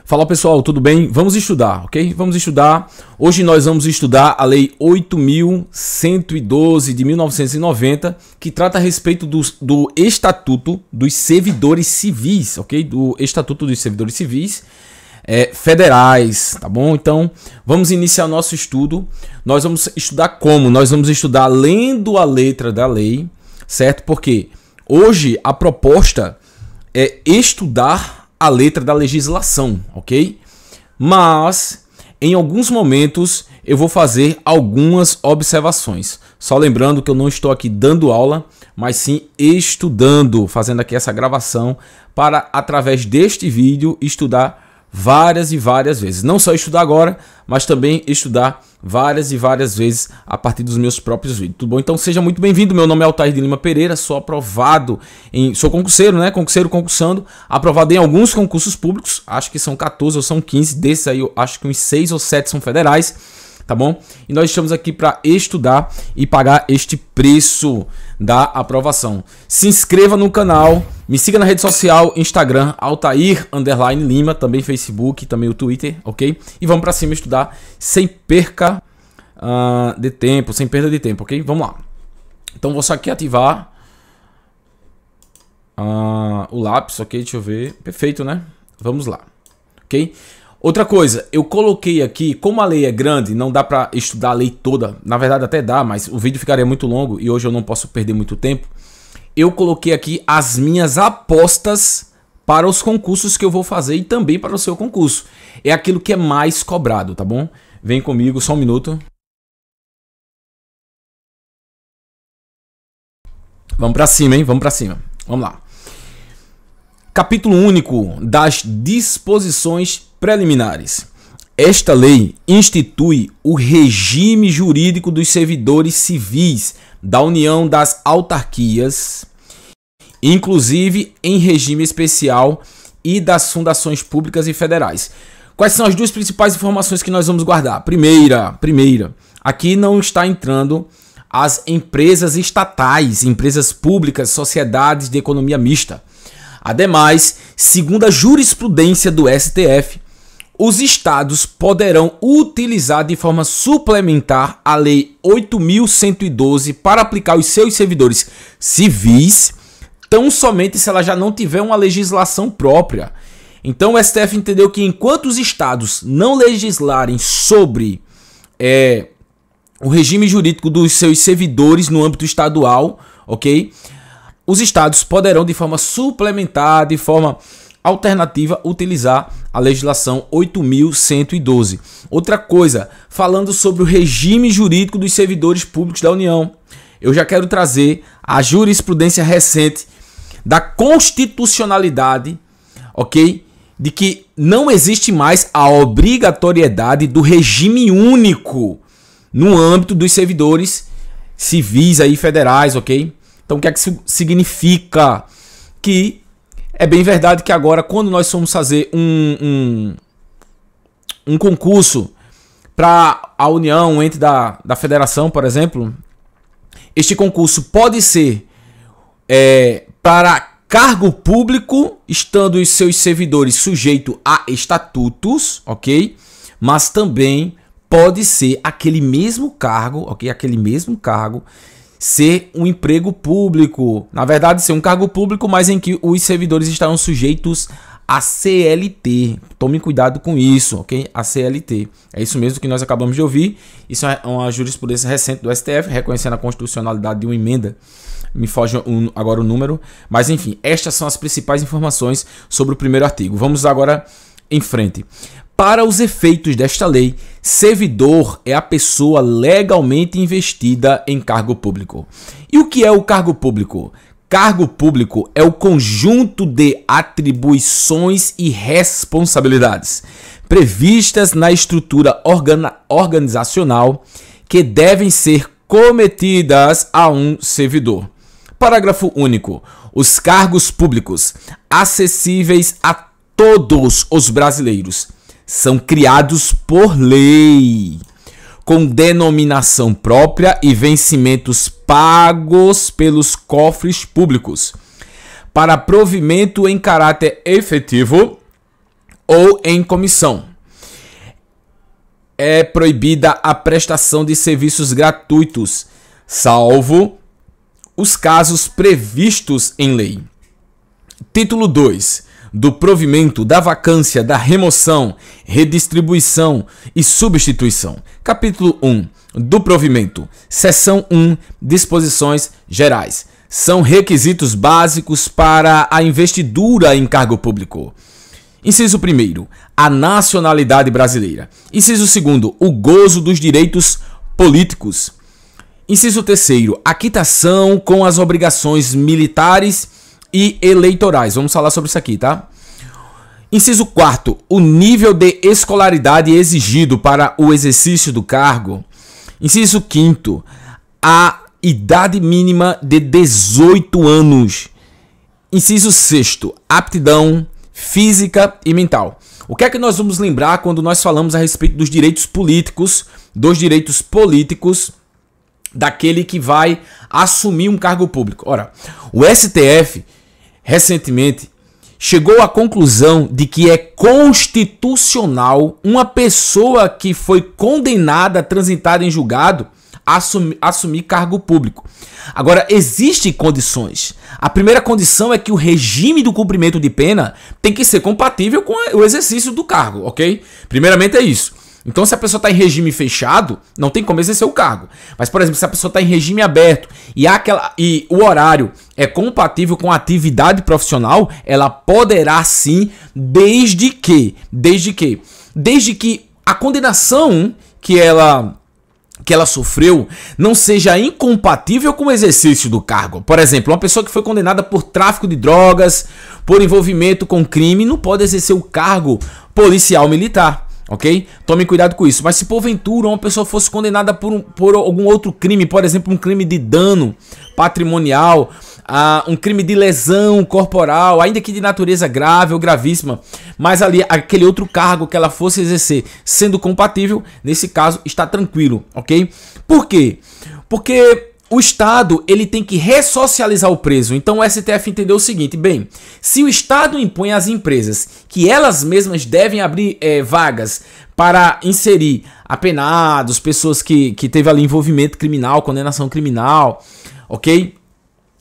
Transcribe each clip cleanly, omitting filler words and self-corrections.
Fala pessoal, tudo bem? Vamos estudar, ok? Vamos estudar. Hoje nós vamos estudar a Lei 8.112 de 1990, que trata a respeito do Estatuto dos Servidores Civis, ok? Do Estatuto dos Servidores Civis federais, tá bom? Então, vamos iniciar nosso estudo. Nós vamos estudar como? Nós vamos estudar lendo a letra da lei, certo? Porque hoje a proposta é estudar a letra da legislação, ok? Mas, em alguns momentos, eu vou fazer algumas observações. Só lembrando que eu não estou aqui dando aula, mas sim estudando, fazendo aqui essa gravação para, através deste vídeo, estudar várias e várias vezes. Não só estudar agora, mas também estudar várias e várias vezes a partir dos meus próprios vídeos. Tudo bom? Então seja muito bem-vindo. Meu nome é Altair de Lima Pereira, sou aprovado sou concurseiro, né? Concursando, aprovado em alguns concursos públicos, acho que são 14 ou são 15, desses aí eu acho que uns 6 ou 7 são federais, tá bom? E nós estamos aqui para estudar e pagar este preço da aprovação. Se inscreva no canal, me siga na rede social, Instagram, Altair_Lima, também Facebook, também o Twitter, ok? E vamos para cima estudar sem perca de tempo, sem perda de tempo, ok? Vamos lá. Então vou só aqui ativar o lápis, ok? Deixa eu ver. Perfeito, né? Vamos lá, ok? Outra coisa, eu coloquei aqui, como a lei é grande, não dá para estudar a lei toda. Na verdade até dá, mas o vídeo ficaria muito longo e hoje eu não posso perder muito tempo. Eu coloquei aqui as minhas apostas para os concursos que eu vou fazer e também para o seu concurso. É aquilo que é mais cobrado, tá bom? Vem comigo, só um minuto. Vamos para cima, hein? Vamos para cima. Vamos lá. Capítulo único das disposições preliminares. Esta lei institui o regime jurídico dos servidores civis da União, das autarquias, inclusive em regime especial, e das fundações públicas e federais. Quais são as duas principais informações que nós vamos guardar? Primeira, aqui não está entrando as empresas estatais, empresas públicas, sociedades de economia mista. Ademais, segundo a jurisprudência do STF, os estados poderão utilizar de forma suplementar a Lei 8.112 para aplicar os seus servidores civis, tão somente se ela já não tiver uma legislação própria. Então o STF entendeu que enquanto os estados não legislarem sobre o regime jurídico dos seus servidores no âmbito estadual, ok? Os estados poderão de forma suplementar, de forma alternativa, utilizar a legislação 8.112. Outra coisa, falando sobre o regime jurídico dos servidores públicos da União, eu já quero trazer a jurisprudência recente da constitucionalidade, ok? De que não existe mais a obrigatoriedade do regime único no âmbito dos servidores civis aí federais, ok? Então o que é que isso significa? Que é bem verdade que agora, quando nós formos fazer um concurso para a União, um ente da federação, por exemplo, este concurso pode ser para cargo público, estando os seus servidores sujeitos a estatutos, ok? Mas também pode ser aquele mesmo cargo, ok? Aquele mesmo cargo ser um emprego público, na verdade ser um cargo público, mas em que os servidores estarão sujeitos a CLT. Tome cuidado com isso, ok? A CLT. É isso mesmo que nós acabamos de ouvir. Isso é uma jurisprudência recente do STF, reconhecendo a constitucionalidade de uma emenda. Me foge agora o número, mas enfim, estas são as principais informações sobre o primeiro artigo. Vamos agora em frente. Para os efeitos desta lei, servidor é a pessoa legalmente investida em cargo público. E o que é o cargo público? Cargo público é o conjunto de atribuições e responsabilidades previstas na estrutura organizacional que devem ser cometidas a um servidor. Parágrafo único. Os cargos públicos acessíveis a todos os brasileiros são criados por lei, com denominação própria e vencimentos pagos pelos cofres públicos, para provimento em caráter efetivo ou em comissão. É proibida a prestação de serviços gratuitos, salvo os casos previstos em lei. Título 2. Do provimento, da vacância, da remoção, redistribuição e substituição. Capítulo 1. Do provimento. Seção 1. Disposições gerais. São requisitos básicos para a investidura em cargo público. Inciso 1. A nacionalidade brasileira. Inciso 2. O gozo dos direitos políticos. Inciso 3. A quitação com as obrigações militares e eleitorais. Vamos falar sobre isso aqui, tá? Inciso 4. O nível de escolaridade exigido para o exercício do cargo. Inciso 5. A idade mínima de 18 anos. Inciso 6. Aptidão física e mental. O que é que nós vamos lembrar quando nós falamos a respeito dos direitos políticos, daquele que vai assumir um cargo público? Ora, o STF recentemente chegou à conclusão de que é constitucional uma pessoa que foi condenada, transitada em julgado, assumir cargo público. Agora, existem condições. A primeira condição é que o regime do cumprimento de pena tem que ser compatível com o exercício do cargo, ok? Primeiramente é isso. Então, se a pessoa está em regime fechado, não tem como exercer o cargo. Mas, por exemplo, se a pessoa está em regime aberto e o horário é compatível com a atividade profissional, ela poderá sim, desde que a condenação que ela sofreu não seja incompatível com o exercício do cargo. Por exemplo, uma pessoa que foi condenada por tráfico de drogas, por envolvimento com crime, não pode exercer o cargo policial militar, ok? Tomem cuidado com isso. Mas se porventura uma pessoa fosse condenada por algum outro crime, por exemplo, um crime de dano patrimonial, um crime de lesão corporal, ainda que de natureza grave ou gravíssima, mas ali aquele outro cargo que ela fosse exercer sendo compatível, nesse caso está tranquilo, ok? Por quê? Porque o Estado ele tem que ressocializar o preso. Então o STF entendeu o seguinte: bem, se o Estado impõe às empresas que elas mesmas devem abrir vagas para inserir apenados, pessoas que teve ali envolvimento criminal, condenação criminal, ok?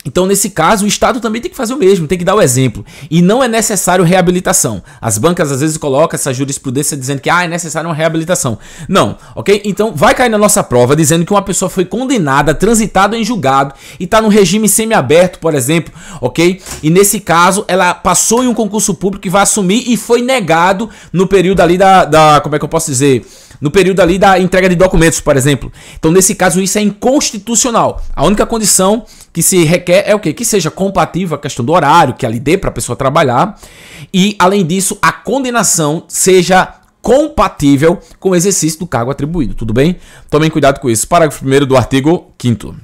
Então, nesse caso, o Estado também tem que fazer o mesmo, tem que dar o exemplo. E não é necessário reabilitação. As bancas, às vezes, colocam essa jurisprudência dizendo que é necessário uma reabilitação. Não, ok? Então, vai cair na nossa prova dizendo que uma pessoa foi condenada, transitada em julgado e está no regime semiaberto, por exemplo, ok? E, nesse caso, ela passou em um concurso público e vai assumir e foi negado no período ali como é que eu posso dizer? No período ali da entrega de documentos, por exemplo. Então, nesse caso, isso é inconstitucional. A única condição que se requer é o quê? Que seja compatível a questão do horário, que ali dê para a pessoa trabalhar. E, além disso, a condenação seja compatível com o exercício do cargo atribuído. Tudo bem? Tomem cuidado com isso. Parágrafo 1º do artigo 5º.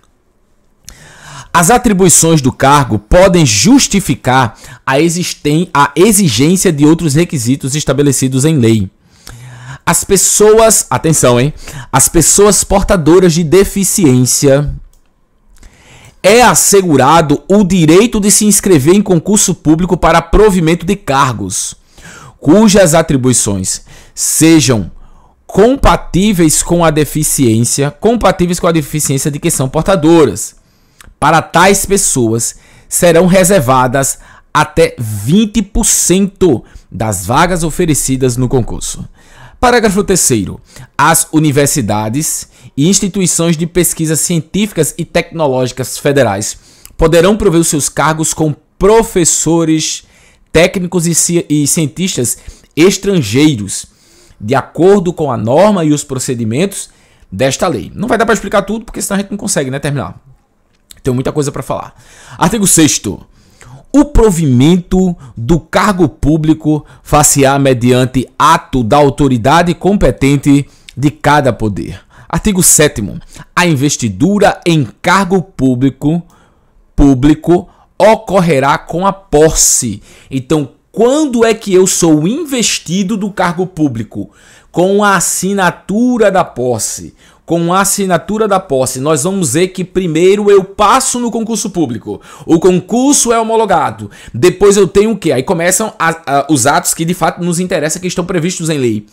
As atribuições do cargo podem justificar a exigência de outros requisitos estabelecidos em lei. As pessoas, atenção, as pessoas portadoras de deficiência é assegurado o direito de se inscrever em concurso público para provimento de cargos, cujas atribuições sejam compatíveis com a deficiência de que são portadoras. Para tais pessoas serão reservadas até 20% das vagas oferecidas no concurso. Parágrafo 3º. As universidades e instituições de pesquisas científicas e tecnológicas federais poderão prover os seus cargos com professores, técnicos e cientistas estrangeiros, de acordo com a norma e os procedimentos desta lei. Não vai dar para explicar tudo, porque senão a gente não consegue, terminar. Tem muita coisa para falar. Artigo 6º. O provimento do cargo público far-se-á mediante ato da autoridade competente de cada poder. Artigo 7º. A investidura em cargo público ocorrerá com a posse. Então, quando é que eu sou investido do cargo público? Com a assinatura da posse. com a assinatura da posse, nós vamos ver que primeiro eu passo no concurso público. O concurso é homologado. Depois eu tenho o quê? Aí começam os atos que de fato nos interessam, que estão previstos em lei.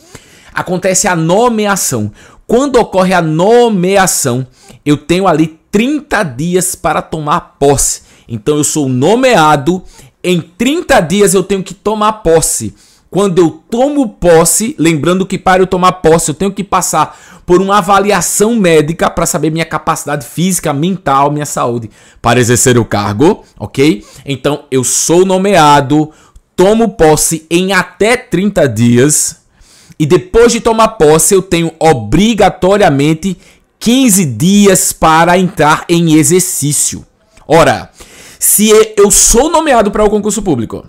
Acontece a nomeação. Quando ocorre a nomeação, eu tenho ali 30 dias para tomar posse. Então eu sou nomeado, em 30 dias eu tenho que tomar posse. Quando eu tomo posse, lembrando que para eu tomar posse eu tenho que passar por uma avaliação médica para saber minha capacidade física, mental, minha saúde para exercer o cargo, ok? Então eu sou nomeado, tomo posse em até 30 dias e depois de tomar posse eu tenho obrigatoriamente 15 dias para entrar em exercício. Ora, se eu sou nomeado para o concurso público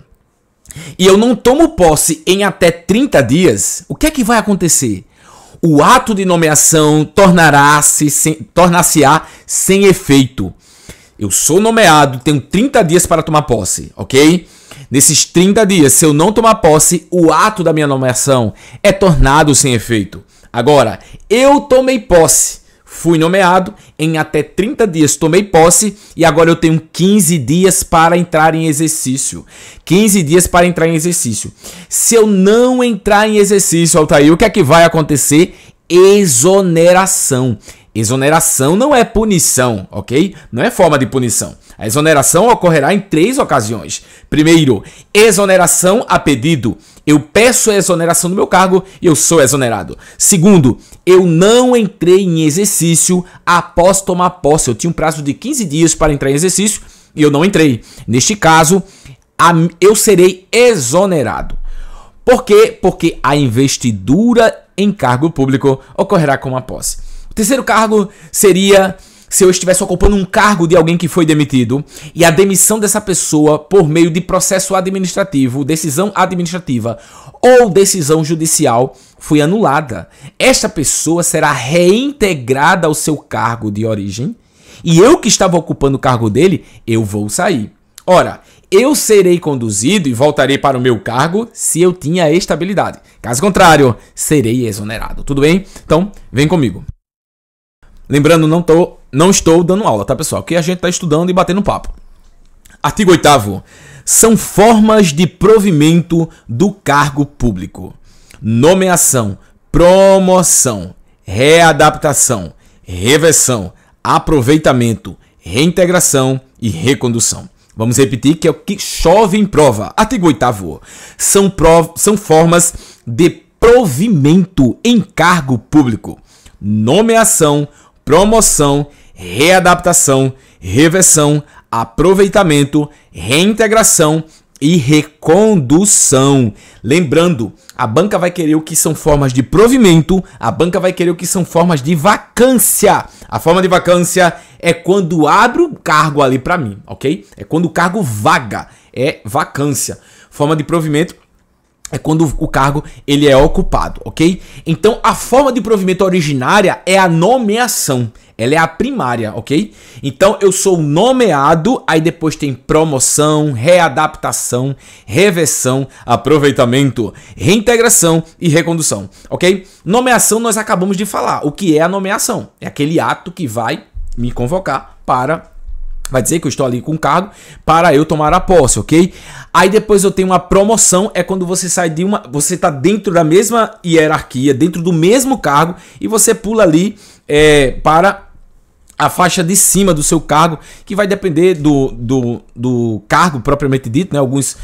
e eu não tomo posse em até 30 dias, o que é que vai acontecer? O ato de nomeação tornar-se-á sem efeito. Eu sou nomeado, tenho 30 dias para tomar posse, ok? Nesses 30 dias, se eu não tomar posse, o ato da minha nomeação é tornado sem efeito. Agora, eu tomei posse. Fui nomeado, em até 30 dias tomei posse e agora eu tenho 15 dias para entrar em exercício. 15 dias para entrar em exercício. Se eu não entrar em exercício, Altair, o que é que vai acontecer? Exoneração. Exoneração não é punição, ok? Não é forma de punição. A exoneração ocorrerá em 3 ocasiões. Primeiro, exoneração a pedido. Eu peço a exoneração do meu cargo e eu sou exonerado. Segundo, eu não entrei em exercício após tomar posse. Eu tinha um prazo de 15 dias para entrar em exercício e eu não entrei. Neste caso, eu serei exonerado. Por quê? Porque a investidura em cargo público ocorrerá com a posse. O terceiro cargo seria se eu estivesse ocupando um cargo de alguém que foi demitido e a demissão dessa pessoa por meio de processo administrativo, decisão administrativa ou decisão judicial foi anulada. Esta pessoa será reintegrada ao seu cargo de origem e eu que estava ocupando o cargo dele, eu vou sair. Ora, eu serei conduzido e voltarei para o meu cargo se eu tinha estabilidade. Caso contrário, serei exonerado. Tudo bem? Então, vem comigo. Lembrando, não estou dando aula, tá, pessoal? Que a gente está estudando e batendo papo. Artigo 8º. São formas de provimento do cargo público: nomeação, promoção, readaptação, reversão, aproveitamento, reintegração e recondução. Vamos repetir que é o que chove em prova. Artigo 8º. São formas de provimento em cargo público: nomeação, promoção, readaptação, reversão, aproveitamento, reintegração e recondução. Lembrando, a banca vai querer o que são formas de provimento, a banca vai querer o que são formas de vacância. A forma de vacância é quando abre o cargo ali para mim, ok? É quando o cargo vaga, é vacância. Forma de provimento é quando o cargo ele é ocupado, ok? Então, a forma de provimento originária é a nomeação. Ela é a primária, ok? Então, eu sou nomeado, aí depois tem promoção, readaptação, reversão, aproveitamento, reintegração e recondução, ok? Nomeação nós acabamos de falar. O que é a nomeação? É aquele ato que vai me convocar para... Vai dizer que eu estou ali com cargo para eu tomar a posse, ok? Aí depois eu tenho uma promoção, é quando você sai de uma... Você está dentro da mesma hierarquia, dentro do mesmo cargo e você pula ali para a faixa de cima do seu cargo, que vai depender do cargo propriamente dito, né? Alguns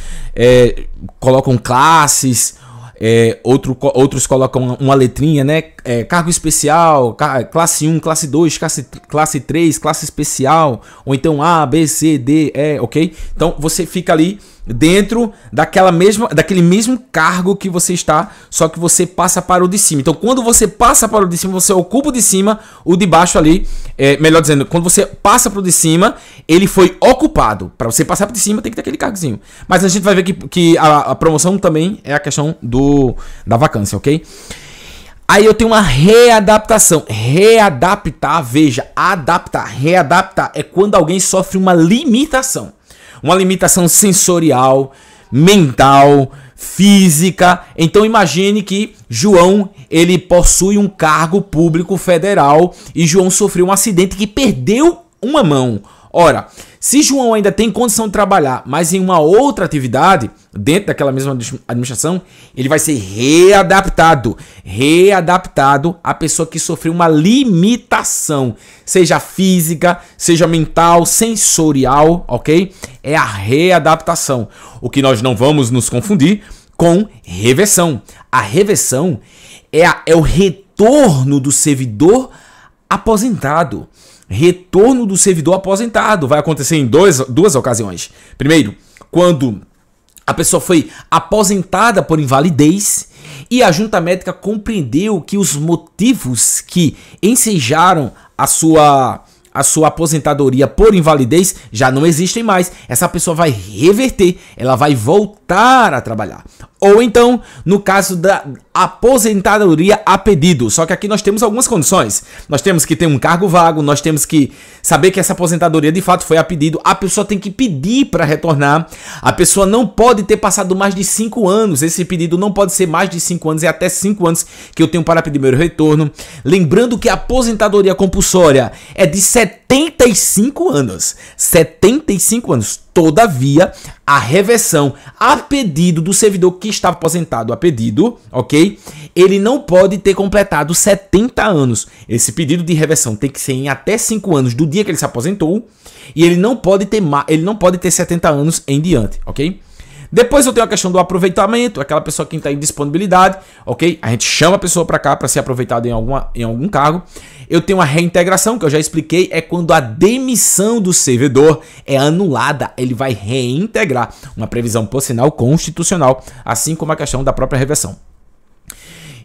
colocam classes... outros colocam uma letrinha, né? Cargo especial, classe 1, classe 2, classe 3, classe especial, ou então A, B, C, D, E, ok? Então você fica ali dentro daquele mesmo cargo que você está, só que você passa para o de cima. Então quando você passa para o de cima, você ocupa o de cima, o de baixo ali, melhor dizendo, quando você passa para o de cima, ele foi ocupado. Para você passar para o de cima tem que ter aquele cargozinho. Mas a gente vai ver que a promoção também é a questão da vacância, ok? Aí eu tenho uma readaptação. Readaptar, veja, adaptar, readaptar é quando alguém sofre uma limitação. Uma limitação sensorial, mental, física. Então imagine que João, ele possui um cargo público federal e João sofreu um acidente que perdeu uma mão. Ora, se João ainda tem condição de trabalhar, mas em uma outra atividade, dentro daquela mesma administração, ele vai ser readaptado à pessoa que sofreu uma limitação, seja física, seja mental, sensorial, ok? É a readaptação. O que nós não vamos nos confundir com reversão. A reversão é o retorno do servidor aposentado. Retorno do servidor aposentado vai acontecer em duas ocasiões. Primeiro, quando a pessoa foi aposentada por invalidez e a junta médica compreendeu que os motivos que ensejaram a sua aposentadoria por invalidez já não existem mais. Essa pessoa vai reverter, ela vai voltar a trabalhar. Ou então, no caso da aposentadoria a pedido. Só que aqui nós temos algumas condições. Nós temos que ter um cargo vago, nós temos que saber que essa aposentadoria de fato foi a pedido. A pessoa tem que pedir para retornar. A pessoa não pode ter passado mais de 5 anos. Esse pedido não pode ser mais de 5 anos, é até 5 anos que eu tenho para pedir meu retorno. Lembrando que a aposentadoria compulsória é de 75 anos. 75 anos. Todavia, a reversão a pedido do servidor que está aposentado a pedido, ok? Ele não pode ter completado 70 anos. Esse pedido de reversão tem que ser em até 5 anos do dia que ele se aposentou e ele não pode ter 70 anos em diante, ok? Depois eu tenho a questão do aproveitamento, aquela pessoa que está em disponibilidade, ok? A gente chama a pessoa para cá para ser aproveitada em algum cargo. Eu tenho a reintegração, que eu já expliquei, é quando a demissão do servidor é anulada, ele vai reintegrar. Uma previsão, por sinal, constitucional, assim como a questão da própria reversão.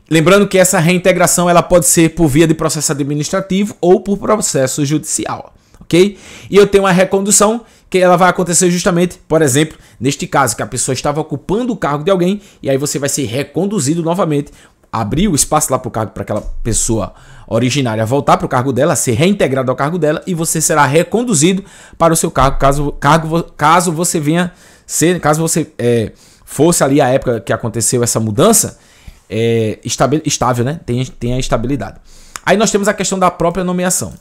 Lembrando que essa reintegração ela pode ser por via de processo administrativo ou por processo judicial, ok? E eu tenho a recondução, que ela vai acontecer justamente, por exemplo, neste caso, que a pessoa estava ocupando o cargo de alguém e aí você vai ser reconduzido novamente, abrir o espaço lá para o cargo para aquela pessoa originária voltar para o cargo dela, ser reintegrado ao cargo dela e você será reconduzido para o seu cargo, caso você venha ser, caso você fosse ali a época que aconteceu essa mudança, estável, né? Tem a estabilidade. Aí nós temos a questão da própria nomeação.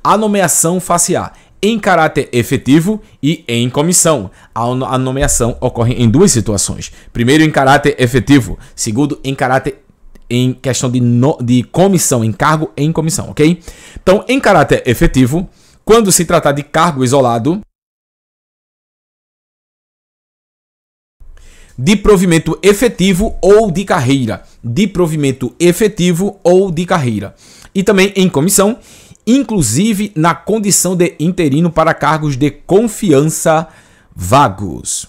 A nomeação face-á em caráter efetivo e em comissão. A nomeação ocorre em duas situações. Primeiro, em caráter efetivo. Segundo, em questão de comissão, em cargo em comissão, ok? Então, em caráter efetivo, quando se tratar de cargo isolado, de provimento efetivo ou de carreira. De provimento efetivo ou de carreira. E também em comissão, inclusive na condição de interino para cargos de confiança vagos.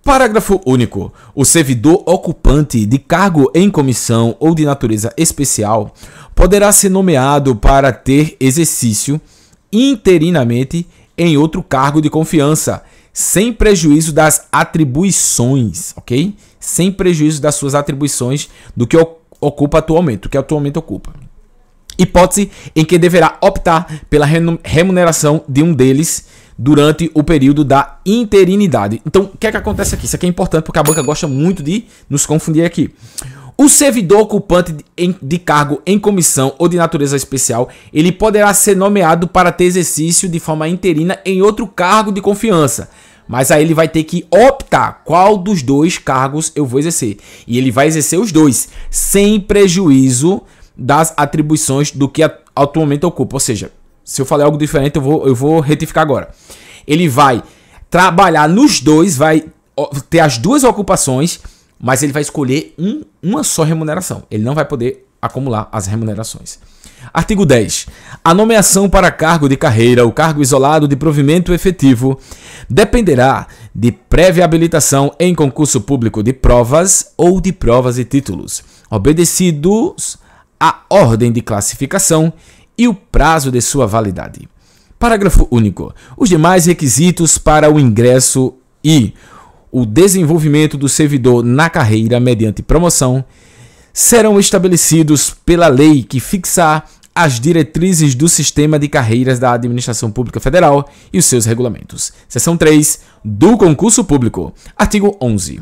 Parágrafo único. O servidor ocupante de cargo em comissão ou de natureza especial poderá ser nomeado para ter exercício interinamente em outro cargo de confiança, sem prejuízo das atribuições, ok? Sem prejuízo das suas atribuições do que ocupa atualmente, do que atualmente ocupa. Hipótese em que deverá optar pela remuneração de um deles durante o período da interinidade. Então, o que é que acontece aqui? Isso aqui é importante porque a banca gosta muito de nos confundir aqui. O servidor ocupante de cargo em comissão ou de natureza especial, ele poderá ser nomeado para ter exercício de forma interina em outro cargo de confiança. Mas aí ele vai ter que optar qual dos dois cargos eu vou exercer. E ele vai exercer os dois, sem prejuízo das atribuições do que atualmente ocupa. Ou seja, se eu falei algo diferente, eu vou retificar agora. Ele vai trabalhar nos dois, vai ter as duas ocupações, mas ele vai escolher uma só remuneração. Ele não vai poder acumular as remunerações. Artigo 10. A nomeação para cargo de carreira, o cargo isolado de provimento efetivo, dependerá de prévia habilitação em concurso público de provas ou de provas e títulos, obedecidos a ordem de classificação e o prazo de sua validade. Parágrafo único. Os demais requisitos para o ingresso e o desenvolvimento do servidor na carreira mediante promoção serão estabelecidos pela lei que fixar as diretrizes do sistema de carreiras da Administração Pública Federal e os seus regulamentos. Seção 3 do Concurso Público. Artigo 11.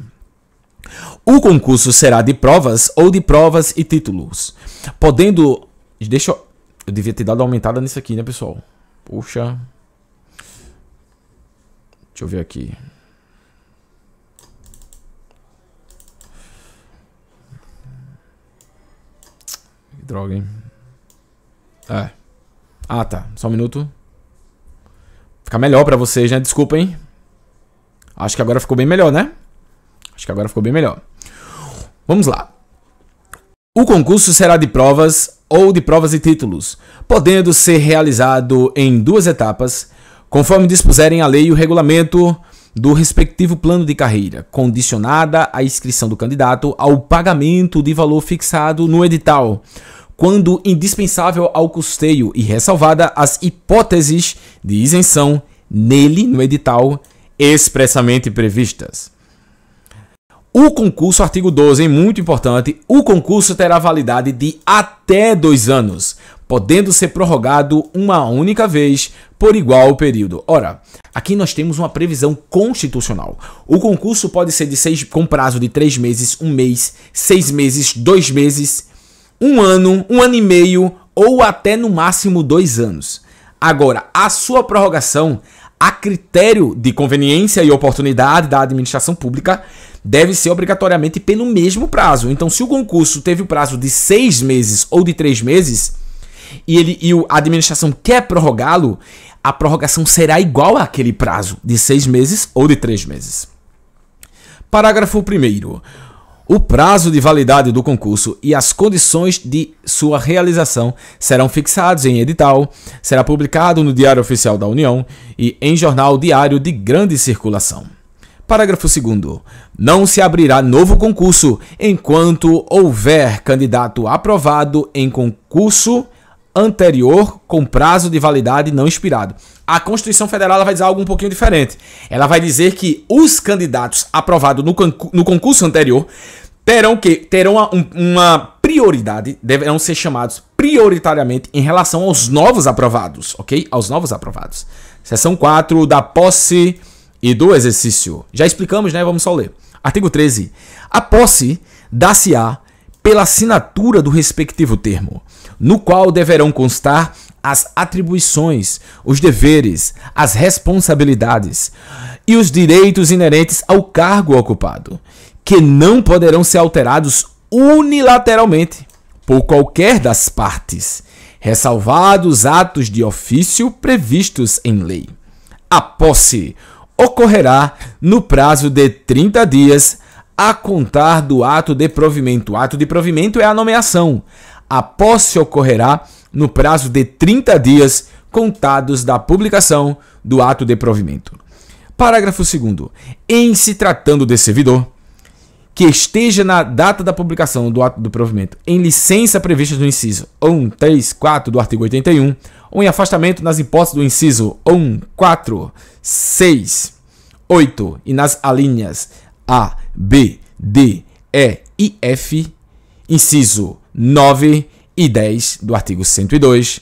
O concurso será de provas ou de provas e títulos, podendo... Eu devia ter dado uma aumentada nisso aqui, né, pessoal? Puxa. Deixa eu ver aqui. Que droga, hein? Ah, tá. Só um minuto. Fica melhor pra vocês, né? Desculpa, hein? Acho que agora ficou bem melhor, né? Acho que agora ficou bem melhor. Vamos lá. O concurso será de provas ou de provas e títulos, podendo ser realizado em 2 etapas, conforme dispuserem a lei e o regulamento do respectivo plano de carreira, condicionada a inscrição do candidato ao pagamento de valor fixado no edital, quando indispensável ao custeio e ressalvada as hipóteses de isenção nele, no edital, expressamente previstas. O concurso, artigo 12, muito importante, o concurso terá validade de até 2 anos, podendo ser prorrogado uma única vez por igual período. Ora, aqui nós temos uma previsão constitucional. O concurso pode ser com prazo de 3 meses, 1 mês, 6 meses, 2 meses, 1 ano, 1 ano e meio ou até no máximo 2 anos. Agora, a sua prorrogação, a critério de conveniência e oportunidade da administração pública, deve ser obrigatoriamente pelo mesmo prazo. Então, se o concurso teve o prazo de 6 meses ou de 3 meses e a administração quer prorrogá-lo, a prorrogação será igual àquele prazo de 6 meses ou de 3 meses. Parágrafo 1º. O prazo de validade do concurso e as condições de sua realização serão fixados em edital, será publicado no Diário Oficial da União e em jornal diário de grande circulação. Parágrafo 2º. Não se abrirá novo concurso enquanto houver candidato aprovado em concurso anterior com prazo de validade não expirado. A Constituição Federal ela vai dizer algo um pouquinho diferente. Ela vai dizer que os candidatos aprovados no concurso anterior terão uma prioridade, deverão ser chamados prioritariamente em relação aos novos aprovados, ok? Aos novos aprovados. Seção 4 da posse e do exercício. Já explicamos, né? Vamos só ler. Artigo 13. A posse dá-se-á pela assinatura do respectivo termo, no qual deverão constar as atribuições, os deveres, as responsabilidades e os direitos inerentes ao cargo ocupado, que não poderão ser alterados unilateralmente por qualquer das partes, ressalvados atos de ofício previstos em lei. A posse ocorrerá no prazo de 30 dias a contar do ato de provimento. O ato de provimento é a nomeação. A posse ocorrerá no prazo de 30 dias contados da publicação do ato de provimento. Parágrafo 2º. Em se tratando de servidor que esteja na data da publicação do ato de provimento em licença prevista no inciso 1, 3, 4 do artigo 81, ou em afastamento nas hipóteses do inciso 1, 4, 6, 8 e nas alíneas A, B, D, E e F, inciso 9 e 10 do artigo 102,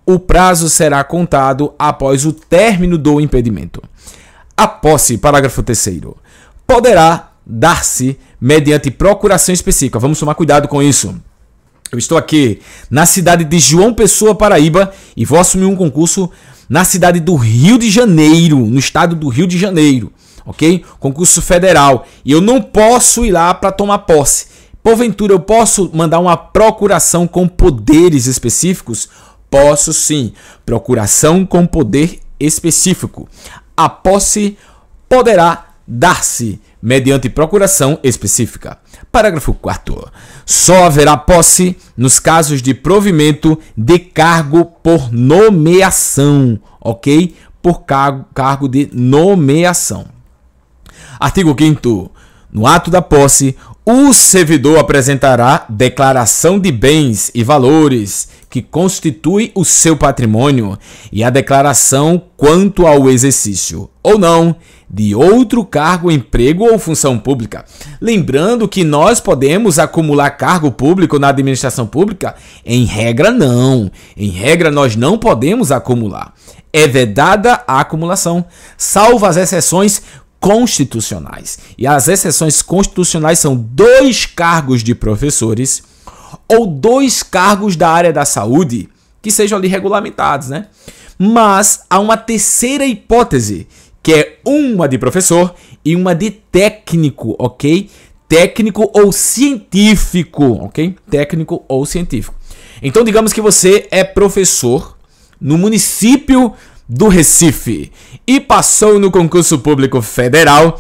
o prazo será contado após o término do impedimento. A posse, parágrafo 3º, poderá dar-se mediante procuração específica. Vamos tomar cuidado com isso. Eu estou aqui na cidade de João Pessoa, Paraíba, e vou assumir um concurso na cidade do Rio de Janeiro, no estado do Rio de Janeiro, ok? Concurso federal. E eu não posso ir lá para tomar posse. Porventura, eu posso mandar uma procuração com poderes específicos? Posso sim. Procuração com poder específico. A posse poderá dar-se mediante procuração específica. Parágrafo 4º. Só haverá posse nos casos de provimento de cargo por nomeação, ok? Por cargo de nomeação. Artigo 5º. No ato da posse, o servidor apresentará declaração de bens e valores que constitui o seu patrimônio e a declaração quanto ao exercício, ou não, de outro cargo, emprego ou função pública. Lembrando que nós podemos acumular cargo público na administração pública? Em regra, não. Em regra, nós não podemos acumular. É vedada a acumulação, salvo as exceções constitucionais. E as exceções constitucionais são 2 cargos de professores ou 2 cargos da área da saúde que sejam ali regulamentados, né? Mas há uma terceira hipótese, que é uma de professor e uma de técnico, ok? Técnico ou científico, ok? Técnico ou científico. Então, digamos que você é professor no município do Recife e passou no concurso público federal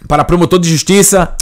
para promotor de justiça.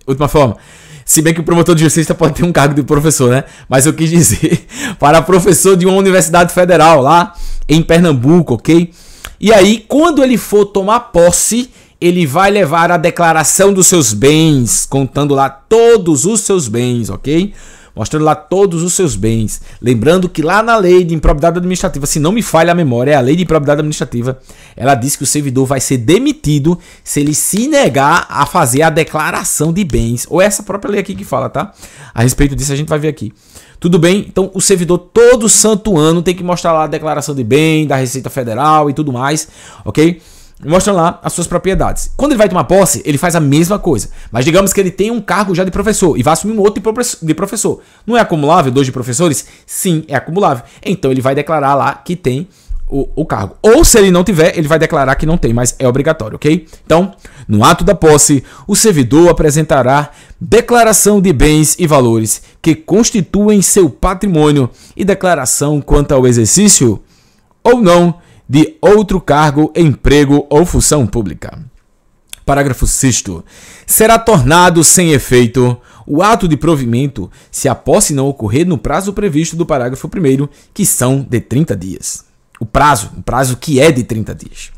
Última forma. Se bem que o promotor de justiça pode ter um cargo de professor, né? Mas eu quis dizer para professor de uma universidade federal lá em Pernambuco, ok? E aí, quando ele for tomar posse, ele vai levar a declaração dos seus bens, contando lá todos os seus bens, ok? Mostrando lá todos os seus bens. Lembrando que lá na lei de improbidade administrativa, se não me falha a memória, é a lei de improbidade administrativa, ela diz que o servidor vai ser demitido se ele se negar a fazer a declaração de bens. Ou essa própria lei aqui que fala, tá? A respeito disso a gente vai ver aqui. Tudo bem? Então o servidor todo santo ano tem que mostrar lá a declaração de bem da Receita Federal e tudo mais, ok? Mostra lá as suas propriedades. Quando ele vai tomar posse, ele faz a mesma coisa. Mas digamos que ele tem um cargo já de professor e vai assumir um outro de professor. Não é acumulável 2 de professores? Sim, é acumulável. Então ele vai declarar lá que tem o cargo. Ou se ele não tiver, ele vai declarar que não tem, mas é obrigatório, ok? Então, no ato da posse, o servidor apresentará declaração de bens e valores que constituem seu patrimônio e declaração quanto ao exercício ou não de outro cargo, emprego ou função pública. Parágrafo 6º. Será tornado sem efeito o ato de provimento se a posse não ocorrer no prazo previsto do parágrafo 1º, que são de 30 dias. O prazo que é de 30 dias.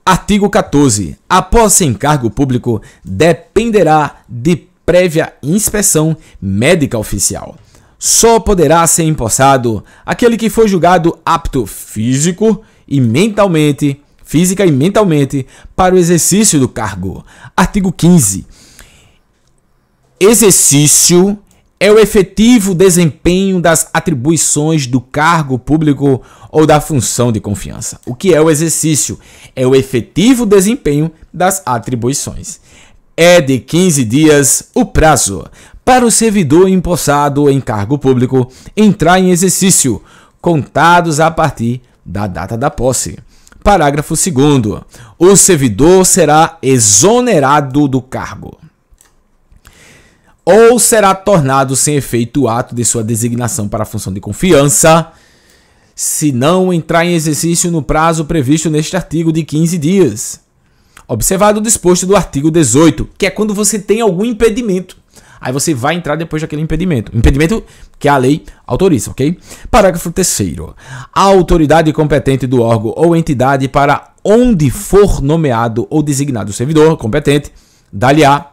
Artigo 14. A posse em cargo público dependerá de prévia inspeção médica oficial. Só poderá ser empossado aquele que foi julgado apto física e mentalmente para o exercício do cargo. Artigo 15. Exercício é o efetivo desempenho das atribuições do cargo público ou da função de confiança. O que é o exercício? É o efetivo desempenho das atribuições. É de 15 dias o prazo para o servidor empossado em cargo público entrar em exercício, contados a partir da data da posse. Parágrafo 2º. O servidor será exonerado do cargo ou será tornado sem efeito o ato de sua designação para a função de confiança, se não entrar em exercício no prazo previsto neste artigo de 15 dias. Observado o disposto do artigo 18, que é quando você tem algum impedimento. Aí você vai entrar depois daquele impedimento. Impedimento que a lei autoriza, ok? Parágrafo 3º. A autoridade competente do órgão ou entidade para onde for nomeado ou designado o servidor competente, dar-lhe-á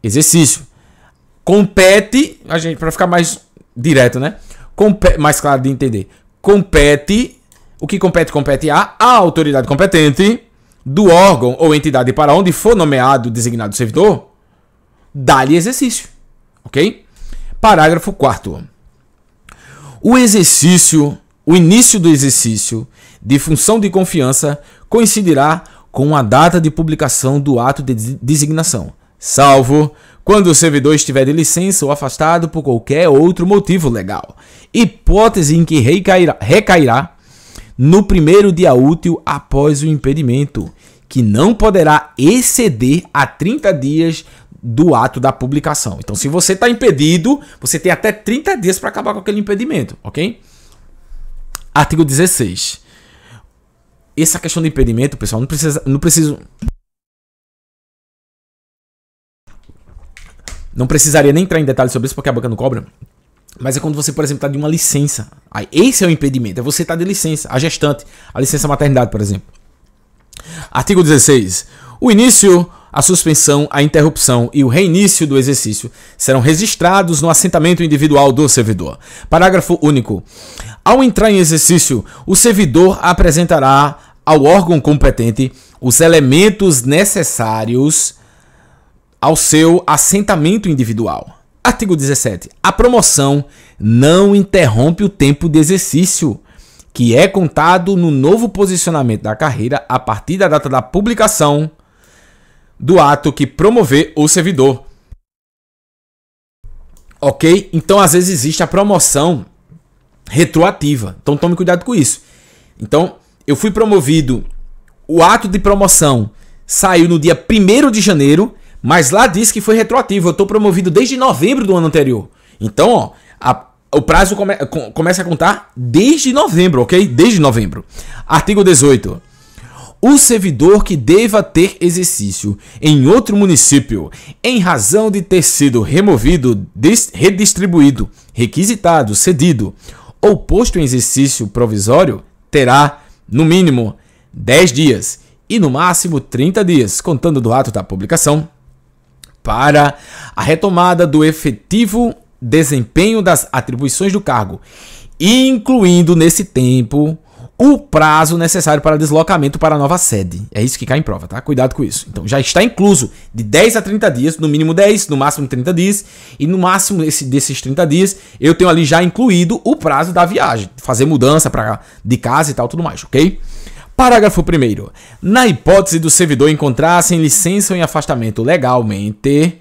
exercício. Compete, a gente, para ficar mais direto, né? Mais claro de entender. Compete, o que compete? Compete a autoridade competente do órgão ou entidade para onde for nomeado, designado o servidor, dá-lhe exercício. Ok? Parágrafo 4º. O início do exercício de função de confiança coincidirá com a data de publicação do ato de designação, salvo quando o servidor estiver de licença ou afastado por qualquer outro motivo legal, hipótese em que recairá no primeiro dia útil após o impedimento, que não poderá exceder a 30 dias do ato da publicação. Então, se você está impedido, você tem até 30 dias para acabar com aquele impedimento, ok? Artigo 16. Essa questão do impedimento, pessoal, não precisaria nem entrar em detalhes sobre isso, porque a banca não cobra. Mas é quando você, por exemplo, está de uma licença. Aí, esse é o impedimento, é você estar de licença, a gestante, a licença maternidade, por exemplo. Artigo 16. O início, a suspensão, a interrupção e o reinício do exercício serão registrados no assentamento individual do servidor. Parágrafo único. Ao entrar em exercício, o servidor apresentará ao órgão competente os elementos necessários ao seu assentamento individual. Artigo 17. A promoção não interrompe o tempo de exercício, que é contado no novo posicionamento da carreira a partir da data da publicação do ato que promover o servidor. Ok? Então, às vezes existe a promoção retroativa. Então, tome cuidado com isso. Então, eu fui promovido, o ato de promoção saiu no dia 1º de janeiro, mas lá diz que foi retroativo. Eu estou promovido desde novembro do ano anterior. Então, ó, o prazo começa a contar desde novembro, ok? Desde novembro. Artigo 18. O servidor que deva ter exercício em outro município, em razão de ter sido removido, redistribuído, requisitado, cedido ou posto em exercício provisório, terá, no mínimo, 10 dias e, no máximo, 30 dias, contando do ato da publicação, para a retomada do efetivo desempenho das atribuições do cargo, incluindo nesse tempo o prazo necessário para deslocamento para a nova sede. É isso que cai em prova, tá? Cuidado com isso. Então, já está incluso de 10 a 30 dias, no mínimo 10, no máximo 30 dias, e no máximo desses 30 dias, eu tenho ali já incluído o prazo da viagem, fazer mudança de casa e tal, tudo mais, ok? Parágrafo 1º. Na hipótese do servidor encontrar-se em licença ou em afastamento legalmente,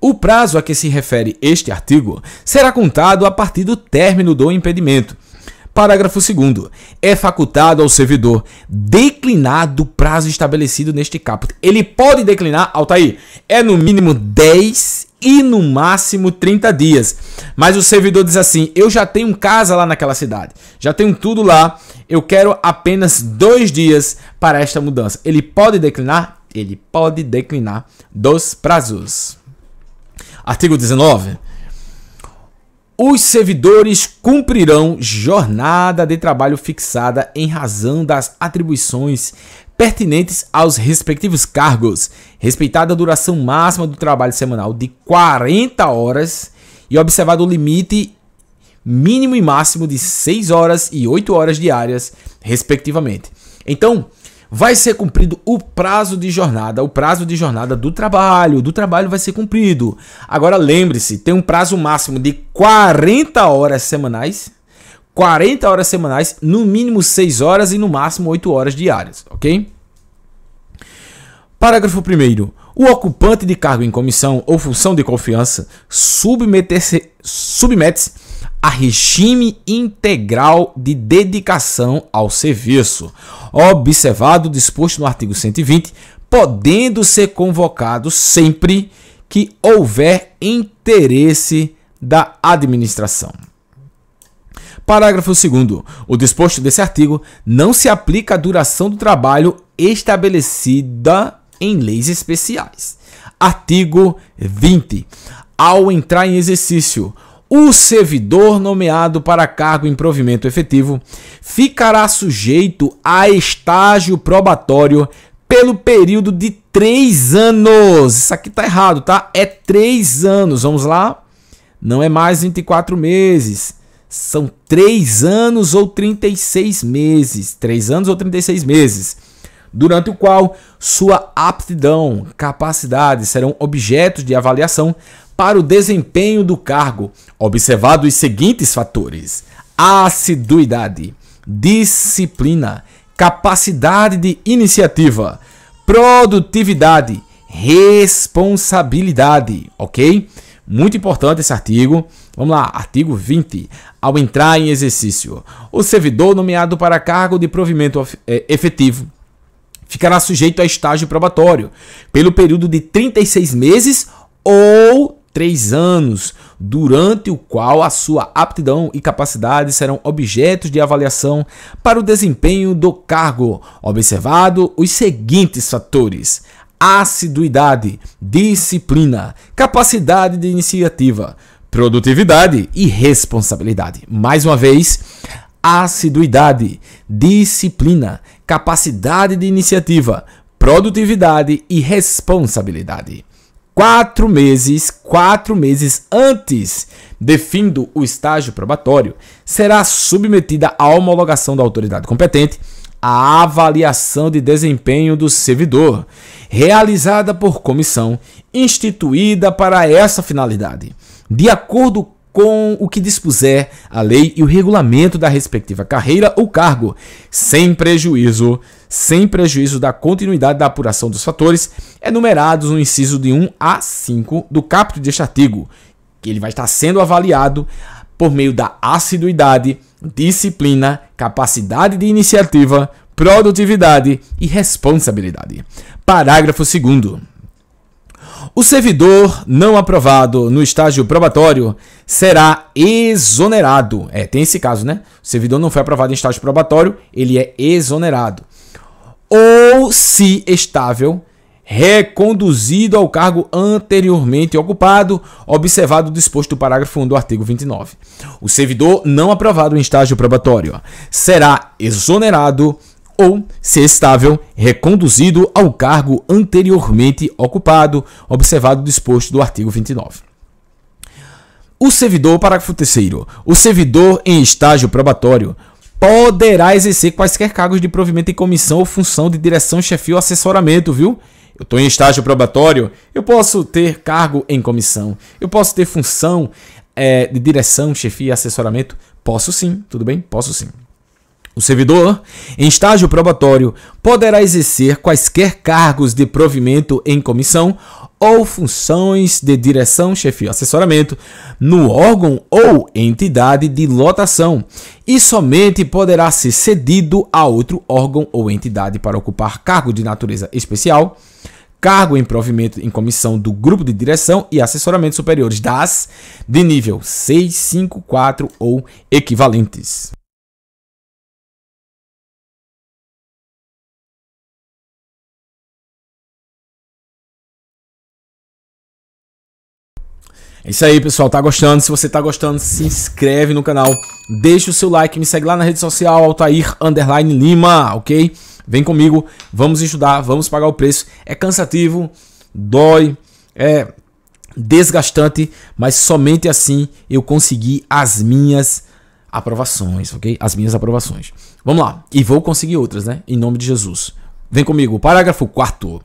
o prazo a que se refere este artigo será contado a partir do término do impedimento. Parágrafo 2º. É facultado ao servidor declinar do prazo estabelecido neste caput. Ele pode declinar, Altair, é no mínimo 10 e no máximo 30 dias. Mas o servidor diz assim, eu já tenho casa lá naquela cidade, já tenho tudo lá, eu quero apenas 2 dias para esta mudança. Ele pode declinar? Ele pode declinar dos prazos. Artigo 19. Os servidores cumprirão jornada de trabalho fixada em razão das atribuições pertinentes aos respectivos cargos, respeitada a duração máxima do trabalho semanal de 40 horas e observado o limite mínimo e máximo de 6 horas e 8 horas diárias, respectivamente. Então, vai ser cumprido o prazo de jornada do trabalho. Do trabalho vai ser cumprido. Agora lembre-se, tem um prazo máximo de 40 horas semanais. 40 horas semanais, no mínimo 6 horas e no máximo 8 horas diárias, ok? Parágrafo 1º. O ocupante de cargo em comissão ou função de confiança submete-se a regime integral de dedicação ao serviço, observado o disposto no artigo 120, podendo ser convocado sempre que houver interesse da administração. Parágrafo 2º. O disposto desse artigo não se aplica à duração do trabalho estabelecida em leis especiais. Artigo 20. Ao entrar em exercício, o servidor nomeado para cargo em provimento efetivo ficará sujeito a estágio probatório pelo período de 3 anos. Isso aqui tá errado, tá? É 3 anos. Vamos lá? Não é mais 24 meses. São 3 anos ou 36 meses. 3 anos ou 36 meses. Durante o qual sua aptidão, capacidade serão objetos de avaliação para o desempenho do cargo, observado os seguintes fatores: assiduidade, disciplina, capacidade de iniciativa, produtividade, responsabilidade, ok? Muito importante esse artigo. Vamos lá, artigo 20. Ao entrar em exercício, o servidor nomeado para cargo de provimento efetivo ficará sujeito a estágio probatório pelo período de 36 meses ou 3 anos, durante o qual a sua aptidão e capacidade serão objetos de avaliação para o desempenho do cargo, observado os seguintes fatores: assiduidade, disciplina, capacidade de iniciativa, produtividade e responsabilidade. Mais uma vez, assiduidade, disciplina, capacidade de iniciativa, produtividade e responsabilidade. 4 meses antes de fim do estágio probatório, será submetida à homologação da autoridade competente a avaliação de desempenho do servidor, realizada por comissão instituída para essa finalidade, de acordo com o que dispuser a lei e o regulamento da respectiva carreira ou cargo, sem prejuízo da continuidade da apuração dos fatores enumerados no inciso de 1 a 5 do caput deste artigo, que ele vai estar sendo avaliado por meio da assiduidade, disciplina, capacidade de iniciativa, produtividade e responsabilidade. Parágrafo 2º. O servidor não aprovado no estágio probatório será exonerado. Tem esse caso, né? O servidor não foi aprovado em estágio probatório, ele é exonerado. Ou, se estável, reconduzido ao cargo anteriormente ocupado, observado o disposto do parágrafo 1 do artigo 29. O servidor não aprovado em estágio probatório será exonerado ou, se estável, reconduzido ao cargo anteriormente ocupado, observado o disposto do artigo 29. O servidor, parágrafo 3º, o servidor em estágio probatório poderá exercer quaisquer cargos de provimento em comissão ou função de direção, chefia ou assessoramento, viu? Eu estou em estágio probatório, eu posso ter cargo em comissão, eu posso ter função de direção, chefia e assessoramento? Posso sim, tudo bem? Posso sim. O servidor, em estágio probatório, poderá exercer quaisquer cargos de provimento em comissão ou funções de direção, chefia ou assessoramento no órgão ou entidade de lotação e somente poderá ser cedido a outro órgão ou entidade para ocupar cargo de natureza especial, cargo em provimento em comissão do grupo de direção e assessoramento superiores de nível 6, 5, 4 ou equivalentes. É isso aí, pessoal. Tá gostando? Se você tá gostando, se inscreve no canal, deixa o seu like, me segue lá na rede social, Altair_Lima, ok? Vem comigo, vamos estudar, vamos pagar o preço. É cansativo, dói, é desgastante, mas somente assim eu consegui as minhas aprovações, ok? As minhas aprovações. Vamos lá. E vou conseguir outras, né? Em nome de Jesus. Vem comigo. Parágrafo 4º.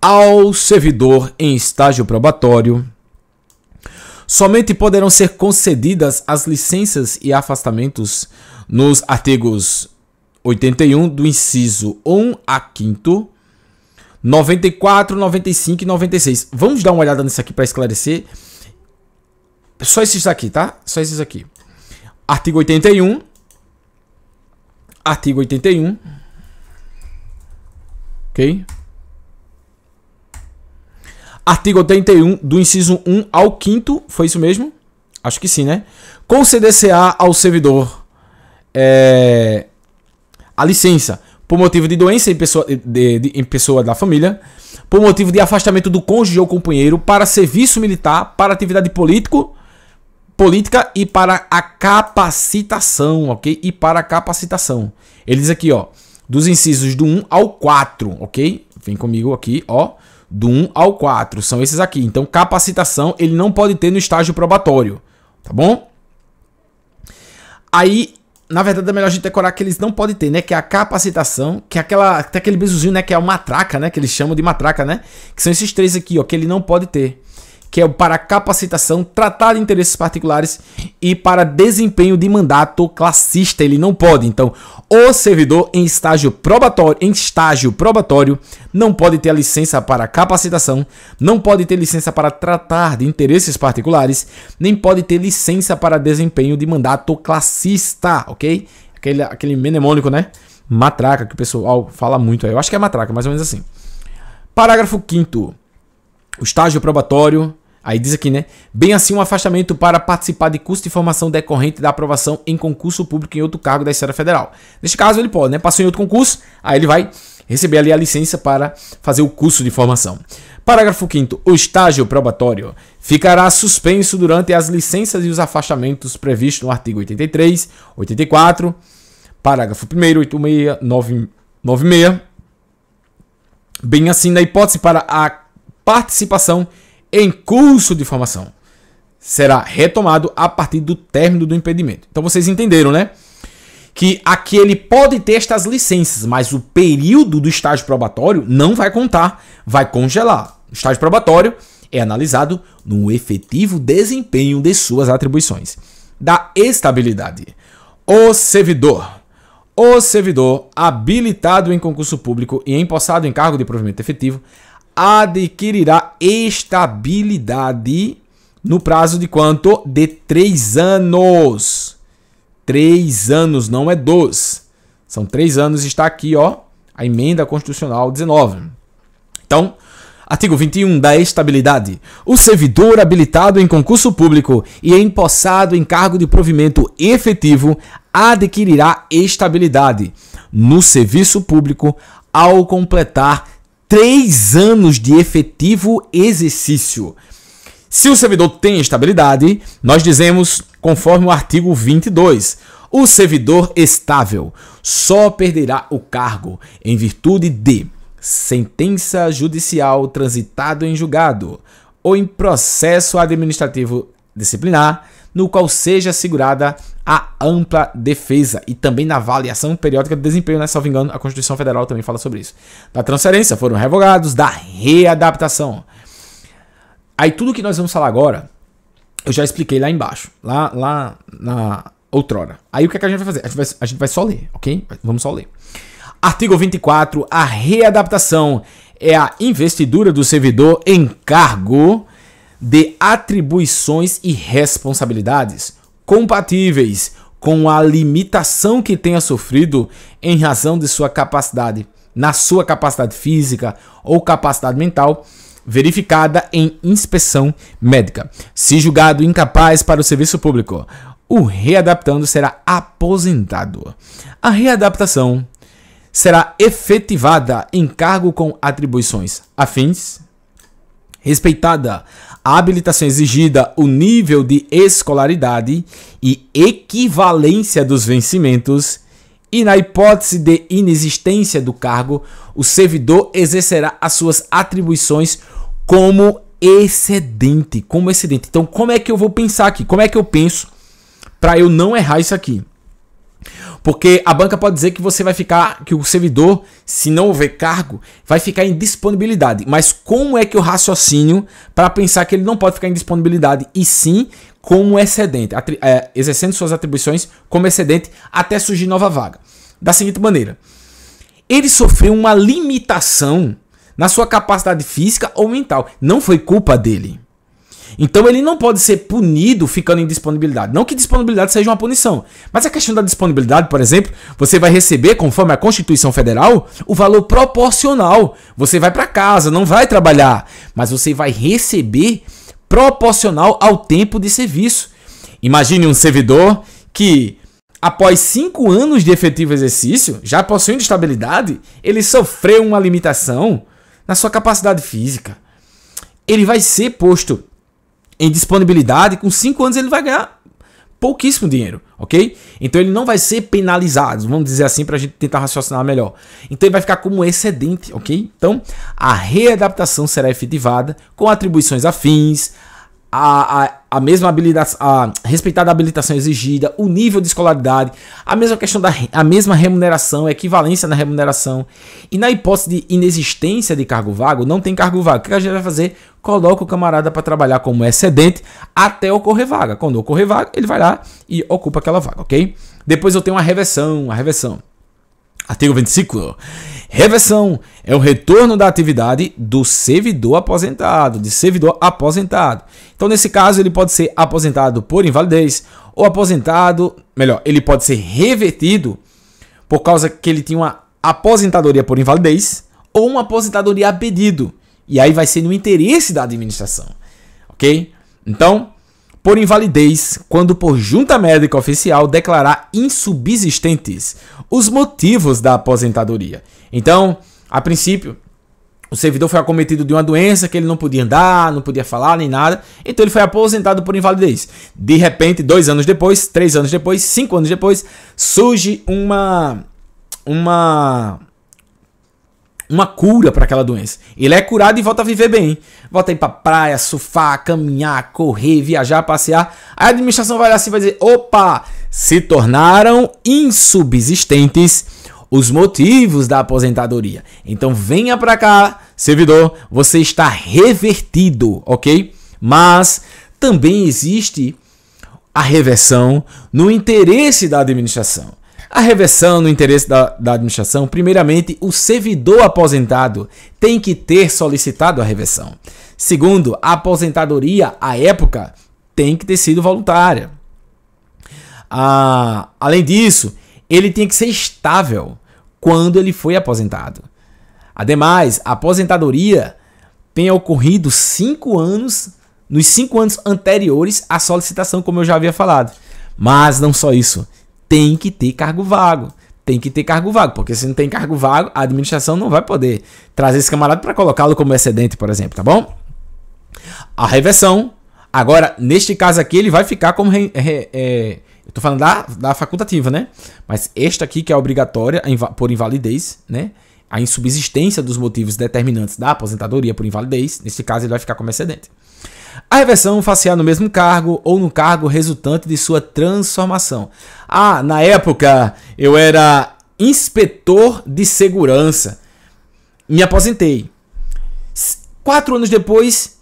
Ao servidor em estágio probatório, somente poderão ser concedidas as licenças e afastamentos nos artigos 81 do inciso 1 a 5º, 94, 95 e 96. Vamos dar uma olhada nisso aqui para esclarecer. Só esses aqui, tá? Só esses aqui. Artigo 81. Artigo 81. Ok? Artigo 81 do inciso 1 ao 5º, foi isso mesmo? Acho que sim, né? Conceder-se-á ao servidor a licença por motivo de doença em pessoa da família, por motivo de afastamento do cônjuge ou companheiro, para serviço militar, para atividade política e para a capacitação, ok? E para a capacitação. Ele diz aqui, ó, dos incisos do 1 ao 4, ok? Vem comigo aqui, ó. Do 1 ao 4, são esses aqui. Então, capacitação ele não pode ter no estágio probatório, tá bom? Aí, na verdade, é melhor a gente decorar que eles não podem ter, né? Que é a capacitação, que é tem aquele besozinho, né? Que é a matraca, né? Que eles chamam de matraca, né? Que são esses três aqui, ó, que ele não pode ter. Que é para capacitação, tratar de interesses particulares e para desempenho de mandato classista, ele não pode. Então, o servidor em estágio probatório não pode ter a licença para capacitação, não pode ter licença para tratar de interesses particulares, nem pode ter licença para desempenho de mandato classista, ok? Aquele mnemônico, né? Matraca, que o pessoal fala muito aí. Eu acho que é matraca, mais ou menos assim. Parágrafo 5º. O estágio probatório, aí diz aqui, né? Bem assim, um afastamento para participar de curso de formação decorrente da aprovação em concurso público em outro cargo da esfera federal. Neste caso, ele pode, né? Passou em outro concurso, aí ele vai receber ali a licença para fazer o curso de formação. Parágrafo 5º. O estágio probatório ficará suspenso durante as licenças e os afastamentos previstos no artigo 83, 84, parágrafo 1º, 86, 96. Bem assim, na hipótese para a participação em curso de formação será retomado a partir do término do impedimento. Então vocês entenderam, né? Que aqui ele pode ter estas licenças, mas o período do estágio probatório não vai contar, vai congelar. O estágio probatório, é analisado no efetivo desempenho de suas atribuições. Da estabilidade. O servidor habilitado em concurso público e empossado em cargo de provimento efetivo adquirirá estabilidade no prazo de quanto? De 3 anos. 3 anos, não é 2. São 3 anos, está aqui, ó, a emenda constitucional 19. Então, artigo 21 da estabilidade. O servidor habilitado em concurso público e empossado em cargo de provimento efetivo adquirirá estabilidade no serviço público ao completar 3 anos de efetivo exercício. Se o servidor tem estabilidade, nós dizemos, conforme o artigo 22, o servidor estável só perderá o cargo em virtude de sentença judicial transitado em julgado ou em processo administrativo disciplinar, no qual seja assegurada a ampla defesa e também na avaliação periódica de desempenho, né? Salvo engano, a Constituição Federal também fala sobre isso. Da transferência foram revogados, da readaptação. Aí tudo que nós vamos falar agora, eu já expliquei lá embaixo, lá na outrora. Aí o que é que a gente vai fazer? A gente vai só ler, ok? Vamos só ler. Artigo 24. A readaptação é a investidura do servidor em cargo de atribuições e responsabilidades compatíveis com a limitação que tenha sofrido em razão de sua capacidade, na sua capacidade física ou capacidade mental, verificada em inspeção médica. Se julgado incapaz para o serviço público, o readaptando será aposentado. A readaptação será efetivada em cargo com atribuições afins, respeitada a habilitação exigida, o nível de escolaridade e equivalência dos vencimentos, e na hipótese de inexistência do cargo, o servidor exercerá as suas atribuições como excedente. Então, como é que eu vou pensar aqui? Como é que eu penso para eu não errar isso aqui? Porque a banca pode dizer que você vai ficar, que o servidor, se não houver cargo, vai ficar em disponibilidade. Mas como é que eu raciocínio para pensar que ele não pode ficar em disponibilidade e sim como excedente, exercendo suas atribuições como excedente até surgir nova vaga? Da seguinte maneira: ele sofreu uma limitação na sua capacidade física ou mental. Não foi culpa dele. Então ele não pode ser punido ficando em disponibilidade. Não que disponibilidade seja uma punição, mas a questão da disponibilidade, por exemplo, você vai receber, conforme a Constituição Federal, o valor proporcional. Você vai para casa, não vai trabalhar, mas você vai receber proporcional ao tempo de serviço. Imagine um servidor que, após 5 anos de efetivo exercício, já possuindo estabilidade, ele sofreu uma limitação na sua capacidade física. Ele vai ser posto em disponibilidade, com 5 anos ele vai ganhar pouquíssimo dinheiro, ok? Então ele não vai ser penalizado, vamos dizer assim, para a gente tentar raciocinar melhor. Então ele vai ficar como excedente, ok? Então a readaptação será efetivada com atribuições afins, a mesma habilidade, a respeitada habilitação exigida, o nível de escolaridade, a mesma questão a mesma remuneração, equivalência na remuneração. E na hipótese de inexistência de cargo vago, não tem cargo vago. O que a gente vai fazer? Coloca o camarada para trabalhar como excedente até ocorrer vaga. Quando ocorrer vaga, ele vai lá e ocupa aquela vaga, ok? Depois eu tenho a reversão. Artigo 25. Reversão é o retorno da atividade do servidor aposentado, Então, nesse caso, ele pode ser aposentado por invalidez ou ele pode ser revertido por causa que ele tinha uma aposentadoria por invalidez ou uma aposentadoria a pedido. E aí vai ser no interesse da administração, ok? Então, por invalidez, quando por junta médica oficial declarar insubsistentes os motivos da aposentadoria. Então, a princípio, o servidor foi acometido de uma doença que ele não podia andar, não podia falar nem nada, então ele foi aposentado por invalidez. De repente, 2 anos depois, 3 anos depois, 5 anos depois, surge uma cura para aquela doença. Ele é curado e volta a viver bem. Volta a ir para praia, surfar, caminhar, correr, viajar, passear. A administração vai lá assim e vai dizer: opa, se tornaram insubsistentes os motivos da aposentadoria. Então venha para cá, servidor, você está revertido, ok? Mas também existe a reversão no interesse da administração. A reversão no interesse da administração, primeiramente, o servidor aposentado tem que ter solicitado a reversão. Segundo, a aposentadoria, à época, tem que ter sido voluntária. Além disso, ele tem que ser estável quando ele foi aposentado. Ademais, a aposentadoria tem ocorrido nos 5 anos anteriores à solicitação, como eu já havia falado. Mas não só isso, tem que ter cargo vago. Tem que ter cargo vago, porque se não tem cargo vago, a administração não vai poder trazer esse camarada para colocá-lo como excedente, por exemplo, tá bom? A reversão, agora, neste caso aqui, ele vai ficar como... eu tô falando da facultativa, né? Mas esta aqui que é obrigatória por invalidez, né? A insubsistência dos motivos determinantes da aposentadoria por invalidez, nesse caso ele vai ficar como excedente. A reversão far-se-á no mesmo cargo ou no cargo resultante de sua transformação. Na época eu era inspetor de segurança, me aposentei. 4 anos depois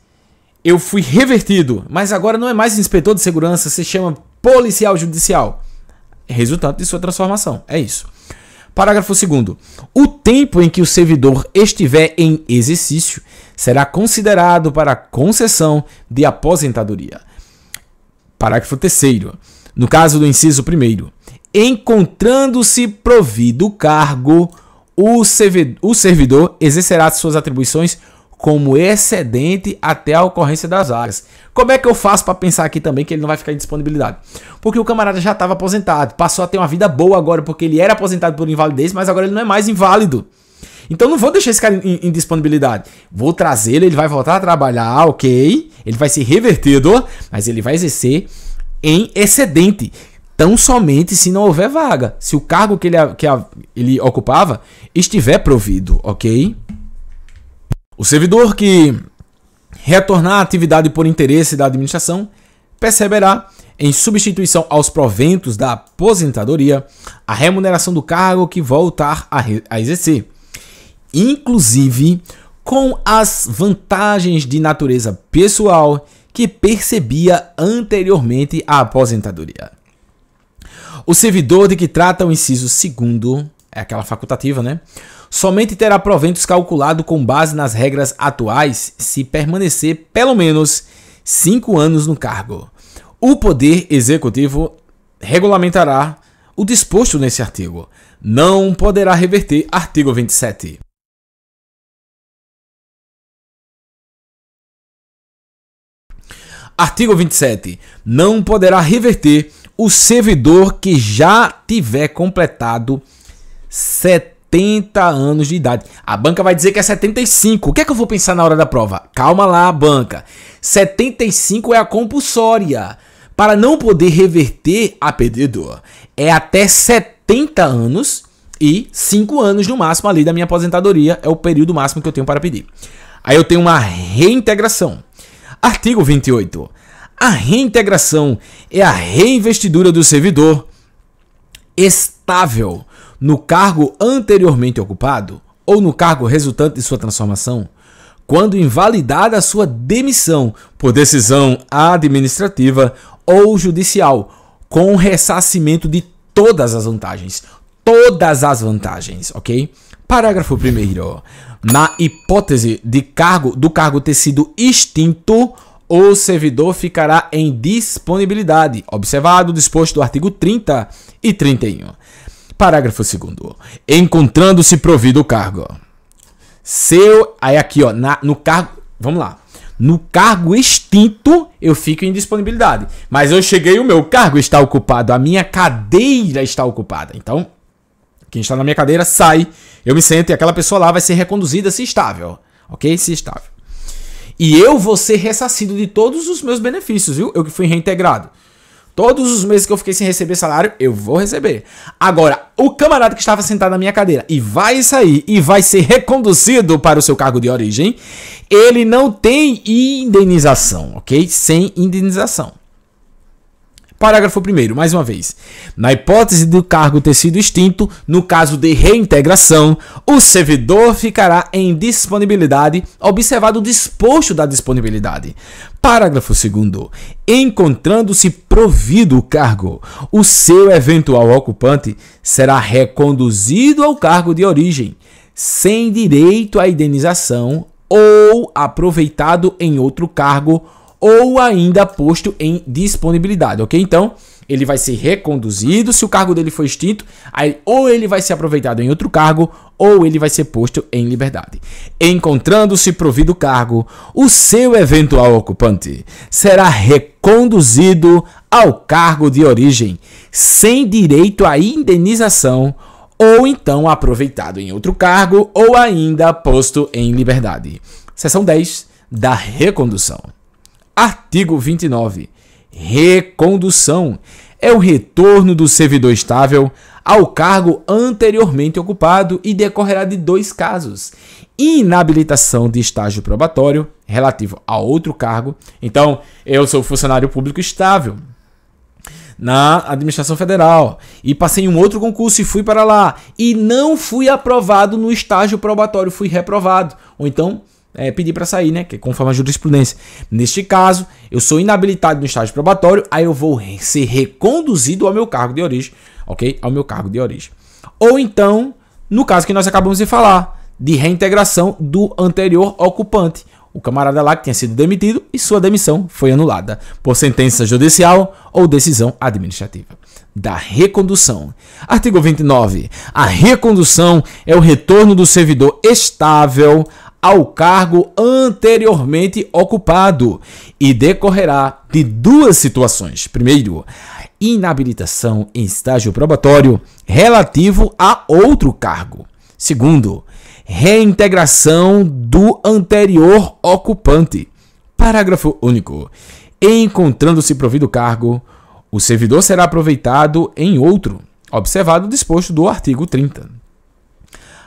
eu fui revertido, mas agora não é mais inspetor de segurança, se chama policial judicial. Resultante de sua transformação, é isso. Parágrafo 2º. O tempo em que o servidor estiver em exercício será considerado para a concessão de aposentadoria. Parágrafo 3º. No caso do inciso 1º, encontrando-se provido o cargo, o servidor exercerá suas atribuições como excedente até a ocorrência das vagas. Como é que eu faço para pensar aqui também que ele não vai ficar em disponibilidade? Porque o camarada já estava aposentado, passou a ter uma vida boa agora porque ele era aposentado por invalidez, mas agora ele não é mais inválido. Então não vou deixar esse cara em disponibilidade. Vou trazê-lo, ele vai voltar a trabalhar, ok? Ele vai ser revertido, mas ele vai exercer em excedente. Tão somente se não houver vaga. Se o cargo que ele ocupava estiver provido, ok? O servidor que retornar à atividade por interesse da administração perceberá, em substituição aos proventos da aposentadoria, a remuneração do cargo que voltar a exercer, inclusive com as vantagens de natureza pessoal que percebia anteriormente à aposentadoria. O servidor de que trata o inciso 2º, é aquela facultativa, né? Somente terá proventos calculados com base nas regras atuais se permanecer pelo menos 5 anos no cargo. O Poder Executivo regulamentará o disposto nesse artigo. Não poderá reverter artigo 27. Artigo 27. Não poderá reverter o servidor que já tiver completado 70 anos de idade. A banca vai dizer que é 75. O que é que eu vou pensar na hora da prova? Calma lá, banca. 75 é a compulsória. Para não poder reverter a pedido, é até 70 anos e 5 anos no máximo ali da minha aposentadoria. É o período máximo que eu tenho para pedir. Aí eu tenho uma reintegração. Artigo 28. A reintegração é a reinvestidura do servidor estável no cargo anteriormente ocupado ou no cargo resultante de sua transformação, quando invalidada a sua demissão por decisão administrativa ou judicial, com ressarcimento de todas as vantagens. Todas as vantagens, ok? Parágrafo 1º. Na hipótese do cargo ter sido extinto, o servidor ficará em disponibilidade, observado o disposto do artigo 30 e 31. Parágrafo 2º. Encontrando-se provido o cargo. Aí aqui, ó, no cargo... Vamos lá. No cargo extinto, eu fico em disponibilidade. Mas eu cheguei, o meu cargo está ocupado, a minha cadeira está ocupada. Então, quem está na minha cadeira sai, eu me sento e aquela pessoa lá vai ser reconduzida se estável. Ok? Se estável. E eu vou ser ressarcido de todos os meus benefícios, viu? Eu que fui reintegrado. Todos os meses que eu fiquei sem receber salário, eu vou receber. Agora, o camarada que estava sentado na minha cadeira e vai sair e vai ser reconduzido para o seu cargo de origem, ele não tem indenização, ok? Sem indenização. Parágrafo 1º, mais uma vez. Na hipótese do cargo ter sido extinto, no caso de reintegração, o servidor ficará em disponibilidade, observado o disposto da disponibilidade. Parágrafo 2º. Encontrando-se provido o cargo, o seu eventual ocupante será reconduzido ao cargo de origem, sem direito à indenização ou aproveitado em outro cargo ou ainda posto em disponibilidade, ok? Então, ele vai ser reconduzido se o cargo dele for extinto, aí ou ele vai ser aproveitado em outro cargo ou ele vai ser posto em liberdade. Encontrando-se provido o cargo, o seu eventual ocupante será reconduzido ao cargo de origem, sem direito à indenização ou então aproveitado em outro cargo ou ainda posto em liberdade. Seção 10 da recondução. Artigo 29. Recondução é o retorno do servidor estável ao cargo anteriormente ocupado e decorrerá de 2 casos. Inabilitação de estágio probatório relativo a outro cargo. Então, eu sou funcionário público estável na administração federal e passei em um outro concurso e fui para lá e não fui aprovado no estágio probatório, fui reprovado. Ou então, pedir para sair, né? Que é conforme a jurisprudência. Neste caso, eu sou inabilitado no estágio probatório, aí eu vou ser reconduzido ao meu cargo de origem, ok? Ao meu cargo de origem. Ou então, no caso que nós acabamos de falar, de reintegração do anterior ocupante. O camarada lá que tinha sido demitido e sua demissão foi anulada por sentença judicial ou decisão administrativa. Da recondução. Artigo 29. A recondução é o retorno do servidor estável ao cargo anteriormente ocupado e decorrerá de 2 situações. Primeiro, inabilitação em estágio probatório relativo a outro cargo. Segundo, reintegração do anterior ocupante. Parágrafo único. Encontrando-se provido o cargo, o servidor será aproveitado em outro, observado o disposto do artigo 30.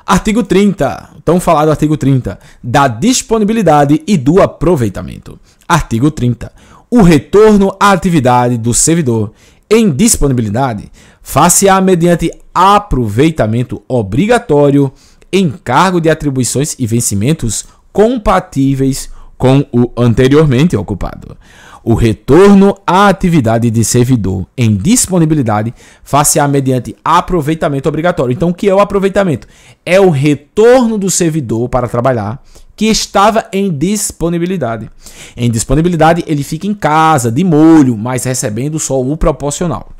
Artigo 30, tão falado artigo 30, da disponibilidade e do aproveitamento. Artigo 30. O retorno à atividade do servidor em disponibilidade far-se-á mediante aproveitamento obrigatório em cargo de atribuições e vencimentos compatíveis com o anteriormente ocupado. O retorno à atividade de servidor em disponibilidade far-se-á mediante aproveitamento obrigatório. Então, o que é o aproveitamento? É o retorno do servidor para trabalhar que estava em disponibilidade. Em disponibilidade, ele fica em casa, de molho, mas recebendo só o proporcional.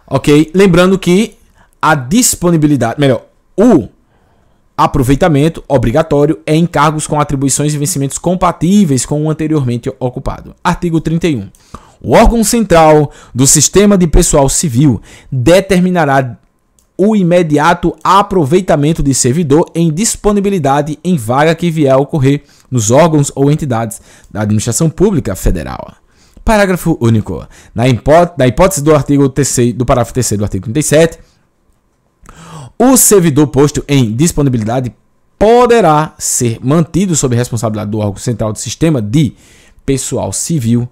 Ok? Lembrando que a disponibilidade, o aproveitamento obrigatório é em cargos com atribuições e vencimentos compatíveis com o anteriormente ocupado. Artigo 31. O órgão central do sistema de pessoal civil determinará o imediato aproveitamento de servidor em disponibilidade em vaga que vier a ocorrer nos órgãos ou entidades da administração pública federal. Parágrafo único. Na hipótese do artigo 3º, do parágrafo 3º do artigo 37, o servidor posto em disponibilidade poderá ser mantido sob responsabilidade do órgão central do sistema de pessoal civil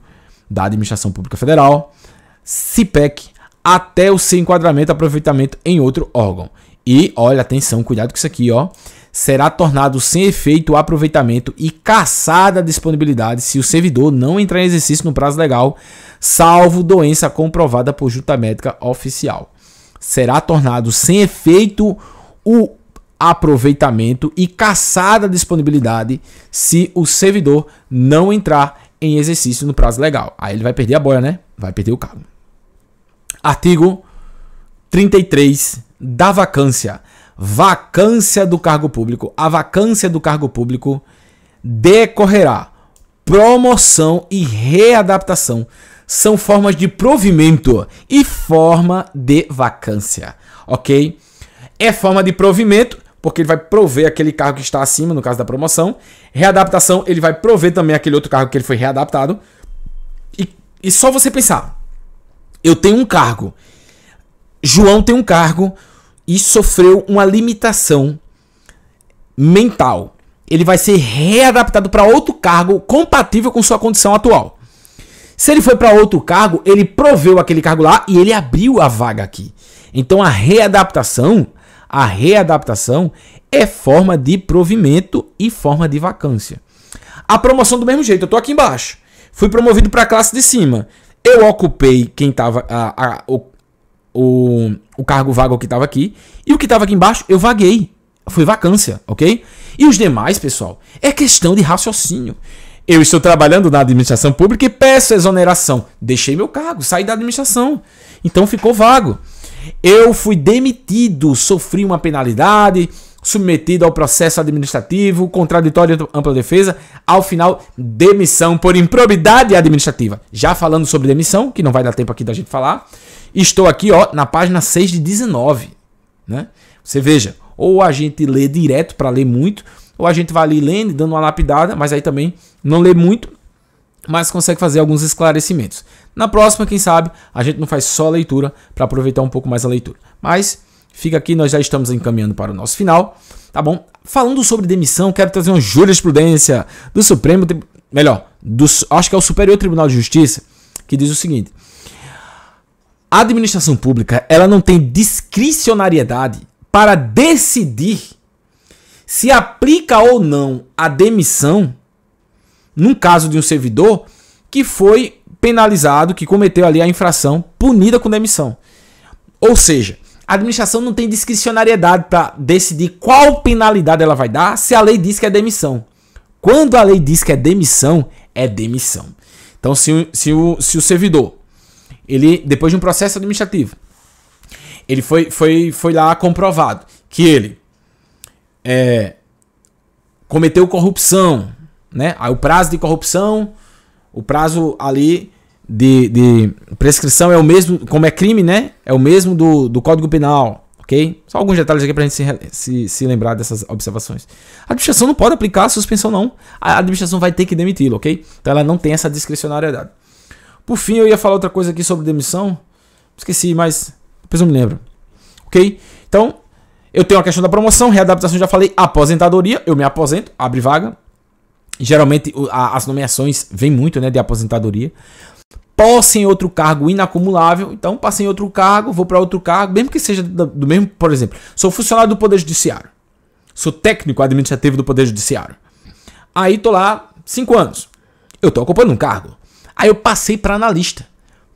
da Administração Pública Federal, CIPEC, até o seu enquadramento e aproveitamento em outro órgão. E, olha, atenção, cuidado com isso aqui, ó. Será tornado sem efeito o aproveitamento e cassada a disponibilidade se o servidor não entrar em exercício no prazo legal, salvo doença comprovada por junta médica oficial. Será tornado sem efeito o aproveitamento e cassada a disponibilidade se o servidor não entrar em exercício no prazo legal. Aí ele vai perder a boia, né? Vai perder o cargo. Artigo 33 da vacância. Vacância do cargo público. A vacância do cargo público decorrerá promoção e readaptação. São formas de provimento e forma de vacância, ok? É forma de provimento, porque ele vai prover aquele cargo que está acima, no caso da promoção. Readaptação, ele vai prover também aquele outro cargo que ele foi readaptado. E só você pensar, eu tenho um cargo, João tem um cargo e sofreu uma limitação mental. Ele vai ser readaptado para outro cargo compatível com sua condição atual. Se ele foi para outro cargo, ele proveu aquele cargo lá e ele abriu a vaga aqui. Então a readaptação é forma de provimento e forma de vacância. A promoção do mesmo jeito, eu tô aqui embaixo. Fui promovido para a classe de cima. Eu ocupei quem estava o cargo vago que estava aqui. E o que estava aqui embaixo, eu vaguei. Foi vacância, ok? E os demais, pessoal, é questão de raciocínio. Eu estou trabalhando na administração pública e peço exoneração. Deixei meu cargo, saí da administração. Então ficou vago. Eu fui demitido, sofri uma penalidade, submetido ao processo administrativo, contraditório de ampla defesa, ao final, demissão por improbidade administrativa. Já falando sobre demissão, que não vai dar tempo aqui da gente falar, estou aqui na página 6 de 19. Né? Você veja, ou a gente lê direto para ler muito, ou a gente vai ali lendo, dando uma lapidada, mas aí também não lê muito, mas consegue fazer alguns esclarecimentos. Na próxima, quem sabe, a gente não faz só leitura para aproveitar um pouco mais a leitura. Mas fica aqui, nós já estamos encaminhando para o nosso final, tá bom? Falando sobre demissão, quero trazer uma jurisprudência do Supremo, acho que é o Superior Tribunal de Justiça, que diz o seguinte: a administração pública, ela não tem discricionariedade para decidir se aplica ou não a demissão num caso de um servidor que foi penalizado, que cometeu ali a infração, punida com demissão. Ou seja, a administração não tem discricionariedade para decidir qual penalidade ela vai dar se a lei diz que é demissão. Quando a lei diz que é demissão, é demissão. Então, se o servidor, ele, depois de um processo administrativo, ele foi lá comprovado que ele cometeu corrupção, né? Aí o prazo de corrupção, o prazo ali de prescrição é o mesmo, como é crime, né? É o mesmo do Código Penal, ok? Só alguns detalhes aqui pra gente se lembrar dessas observações. A administração não pode aplicar a suspensão, não. A administração vai ter que demiti-lo, ok? Então ela não tem essa discricionariedade. Por fim, eu ia falar outra coisa aqui sobre demissão. Esqueci, mas depois eu me lembro. Ok? Então, eu tenho a questão da promoção, readaptação, já falei. Aposentadoria, eu me aposento, abre vaga. Geralmente as nomeações vêm muito, né, de aposentadoria. Posse em outro cargo inacumulável. Então, passei em outro cargo, vou para outro cargo, mesmo que seja do mesmo, por exemplo, sou funcionário do Poder Judiciário. Sou técnico administrativo do Poder Judiciário. Aí tô lá 5 anos. Eu tô ocupando um cargo. Aí eu passei para analista.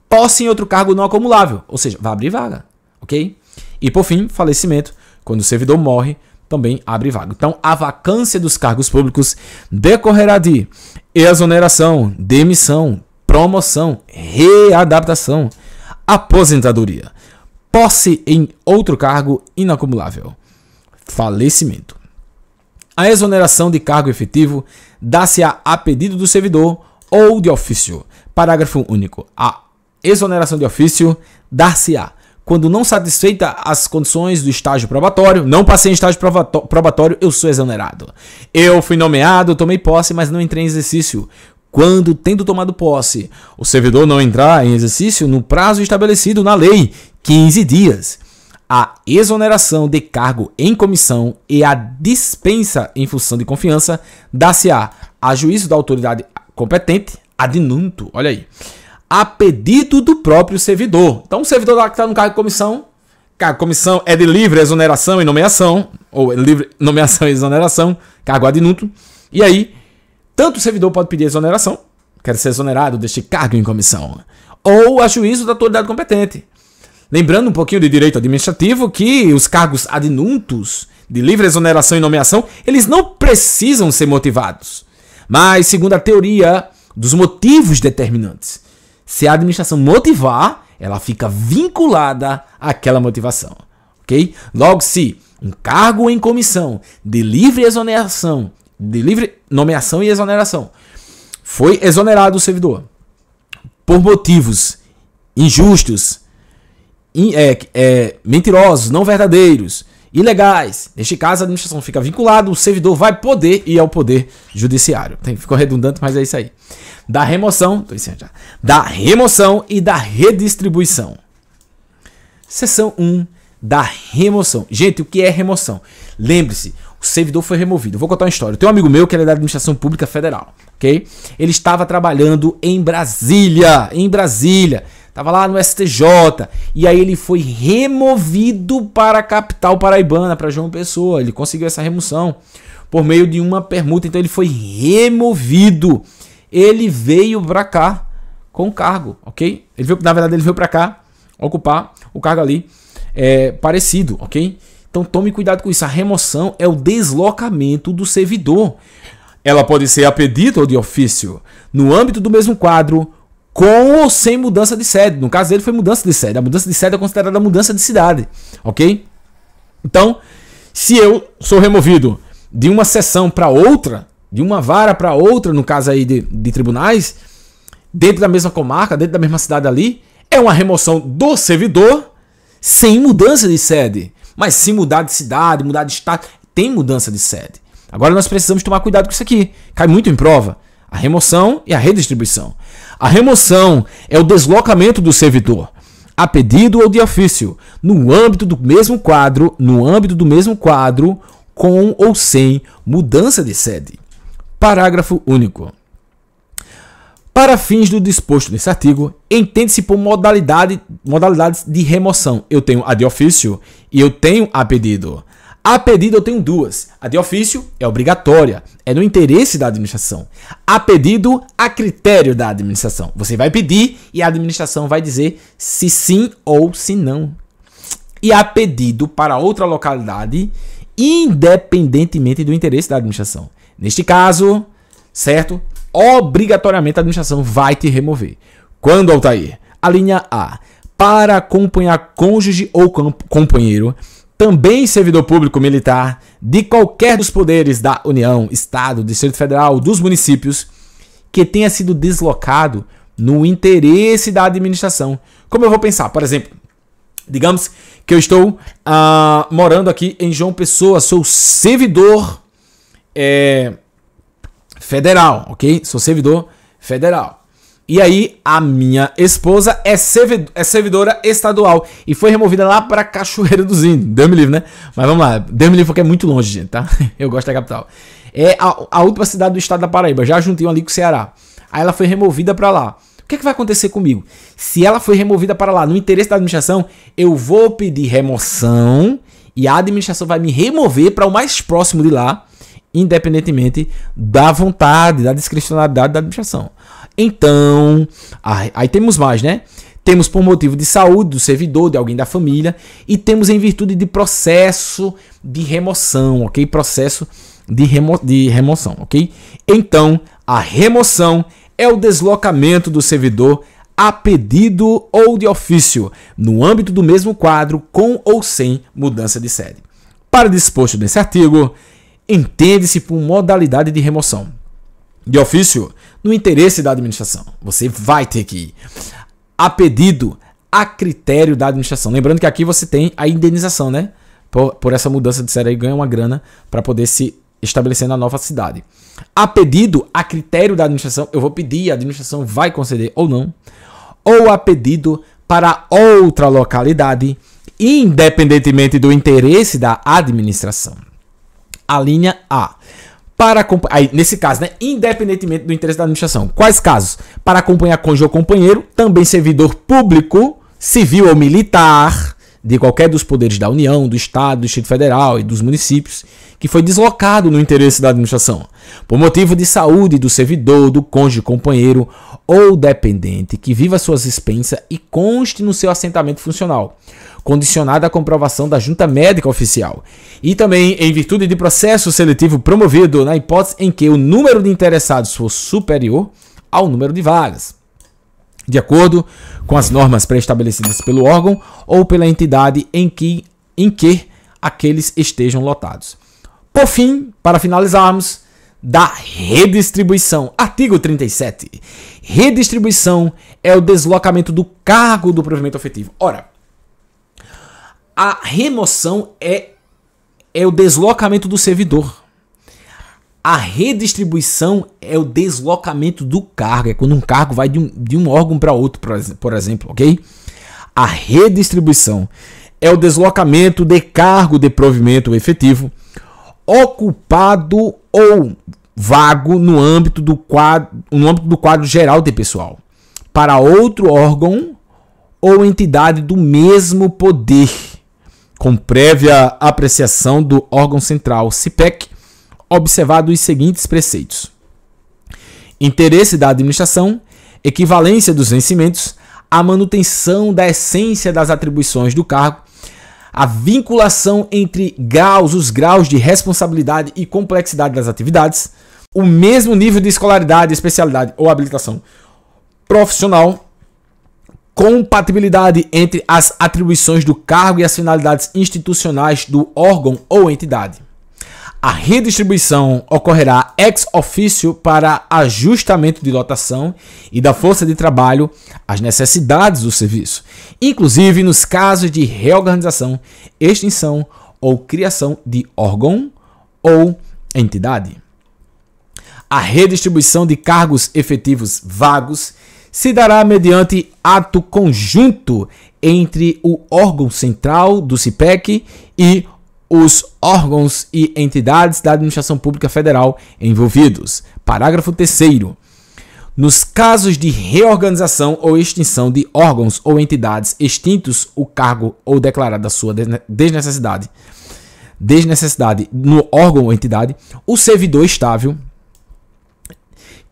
Posse em outro cargo não acumulável. Ou seja, vai abrir vaga. Ok? E por fim, falecimento. Quando o servidor morre, também abre vaga. Então, a vacância dos cargos públicos decorrerá de exoneração, demissão, promoção, readaptação, aposentadoria, posse em outro cargo inacumulável, falecimento. A exoneração de cargo efetivo dá-se-á a pedido do servidor ou de ofício. Parágrafo único. A exoneração de ofício dar-se-á quando não satisfeita as condições do estágio probatório. Não passei em estágio probatório, eu sou exonerado. Eu fui nomeado, tomei posse, mas não entrei em exercício. Quando, tendo tomado posse, o servidor não entrar em exercício no prazo estabelecido na lei, 15 dias. A exoneração de cargo em comissão e a dispensa em função de confiança dá-se-á a juízo da autoridade competente, ad nunto, olha aí, a pedido do próprio servidor. Então, o servidor lá que está no cargo de comissão é de livre exoneração e nomeação, ou livre nomeação e exoneração, cargo ad nunto, e aí, tanto o servidor pode pedir exoneração, quer ser exonerado deste cargo em comissão, ou a juízo da autoridade competente. Lembrando um pouquinho de direito administrativo que os cargos ad nuntos, de livre exoneração e nomeação, eles não precisam ser motivados. Mas, segundo a teoria dos motivos determinantes, se a administração motivar, ela fica vinculada àquela motivação. Ok? Logo, se um cargo em comissão de livre exoneração, de livre nomeação e exoneração, foi exonerado o servidor por motivos injustos, mentirosos, não verdadeiros, ilegais, neste caso a administração fica vinculada, o servidor vai poder ir ao poder judiciário. Ficou redundante, mas é isso aí. Da remoção e da redistribuição. Seção 1 da remoção. Gente, o que é remoção? Lembre-se, O servidor foi removido. Vou contar uma história. Tem um amigo meu que é da administração pública federal, ok? Ele estava trabalhando em Brasília, Estava lá no STJ. E aí ele foi removido para a capital paraibana, para João Pessoa. Ele conseguiu essa remoção por meio de uma permuta. Então ele foi removido. Ele veio para cá com o cargo, ok? Na verdade, ele veio para cá ocupar o cargo ali parecido, ok? Então tome cuidado com isso. A remoção é o deslocamento do servidor. Ela pode ser a pedido ou de ofício, no âmbito do mesmo quadro, com ou sem mudança de sede. No caso dele foi mudança de sede. A mudança de sede é considerada mudança de cidade, ok? Então, se eu sou removido de uma seção para outra, de uma vara para outra, no caso aí de tribunais, dentro da mesma comarca, dentro da mesma cidade ali, é uma remoção do servidor sem mudança de sede. Mas se mudar de cidade, mudar de estado, tem mudança de sede. Agora nós precisamos tomar cuidado com isso aqui. Cai muito em prova. A remoção e a redistribuição. A remoção é o deslocamento do servidor, a pedido ou de ofício, no âmbito do mesmo quadro, com ou sem mudança de sede. Parágrafo único. Para fins do disposto nesse artigo, entende-se por modalidades de remoção. Eu tenho a de ofício e eu tenho a pedido. A pedido eu tenho duas. A de ofício é obrigatória, é no interesse da administração. A pedido, a critério da administração. Você vai pedir e a administração vai dizer se sim ou se não. E a pedido para outra localidade, independentemente do interesse da administração. Neste caso, certo? Obrigatoriamente a administração vai te remover. Quando, Altair? A linha A. Para acompanhar cônjuge ou companheiro, também servidor público militar, de qualquer dos poderes da União, Estado, Distrito Federal, dos municípios, que tenha sido deslocado no interesse da administração. Como eu vou pensar? Por exemplo, digamos que eu estou morando aqui em João Pessoa, sou servidor federal, ok? Sou servidor federal. E aí, a minha esposa é servidora estadual e foi removida lá para Cachoeira dos Índios. Deus me livre, né? Mas vamos lá. Deus me livre porque é muito longe, gente, tá? Eu gosto da capital. É a última cidade do estado da Paraíba, já juntinho ali com o Ceará. Aí ela foi removida para lá. O que vai acontecer comigo? Se ela foi removida para lá no interesse da administração, eu vou pedir remoção e a administração vai me remover para o mais próximo de lá, independentemente da vontade, da discricionalidade da administração. Então, aí temos mais, né? Temos por motivo de saúde do servidor, de alguém da família, e temos em virtude de processo de remoção, ok? Processo de remoção, ok? Então, a remoção é o deslocamento do servidor a pedido ou de ofício, no âmbito do mesmo quadro, com ou sem mudança de sede. Para disposto nesse artigo, entende-se por modalidade de remoção. De ofício, no interesse da administração. Você vai ter que ir. A pedido, a critério da administração. Lembrando que aqui você tem a indenização, né? Por essa mudança de sede aí, ganha uma grana para poder se estabelecer na nova cidade. A pedido, a critério da administração, eu vou pedir, a administração vai conceder ou não. Ou a pedido para outra localidade, independentemente do interesse da administração. A linha A. Aí, nesse caso, né, independentemente do interesse da administração. Quais casos? Para acompanhar cônjuge ou companheiro, também servidor público, civil ou militar, de qualquer dos poderes da União, do Estado, do Distrito Federal e dos municípios, que foi deslocado no interesse da administração, por motivo de saúde do servidor, do cônjuge, companheiro ou dependente, que viva suas expensas e conste no seu assentamento funcional, condicionada à comprovação da junta médica oficial, e também em virtude de processo seletivo promovido na hipótese em que o número de interessados for superior ao número de vagas, de acordo com as normas pré-estabelecidas pelo órgão ou pela entidade em que aqueles estejam lotados. Por fim, para finalizarmos, da redistribuição. Artigo 37. Redistribuição é o deslocamento do cargo do provimento efetivo. Ora, a remoção é o deslocamento do servidor. A redistribuição é o deslocamento do cargo. É quando um cargo vai de um órgão para outro, por exemplo, ok? A redistribuição é o deslocamento de cargo de provimento efetivo ocupado ou vago no âmbito do quadro geral de pessoal, para outro órgão ou entidade do mesmo poder, com prévia apreciação do órgão central, CIPEC, observado os seguintes preceitos: interesse da administração, equivalência dos vencimentos, a manutenção da essência das atribuições do cargo, a vinculação entre os graus de responsabilidade e complexidade das atividades, o mesmo nível de escolaridade, especialidade ou habilitação profissional, compatibilidade entre as atribuições do cargo e as finalidades institucionais do órgão ou entidade. A redistribuição ocorrerá ex officio para ajustamento de lotação e da força de trabalho às necessidades do serviço, inclusive nos casos de reorganização, extinção ou criação de órgão ou entidade. A redistribuição de cargos efetivos vagos se dará mediante ato conjunto entre o órgão central do CIPEC e os órgãos e entidades da administração pública federal envolvidos. Parágrafo 3º. Nos casos de reorganização ou extinção de órgãos ou entidades extintos o cargo ou declarada sua desnecessidade no órgão ou entidade, o servidor estável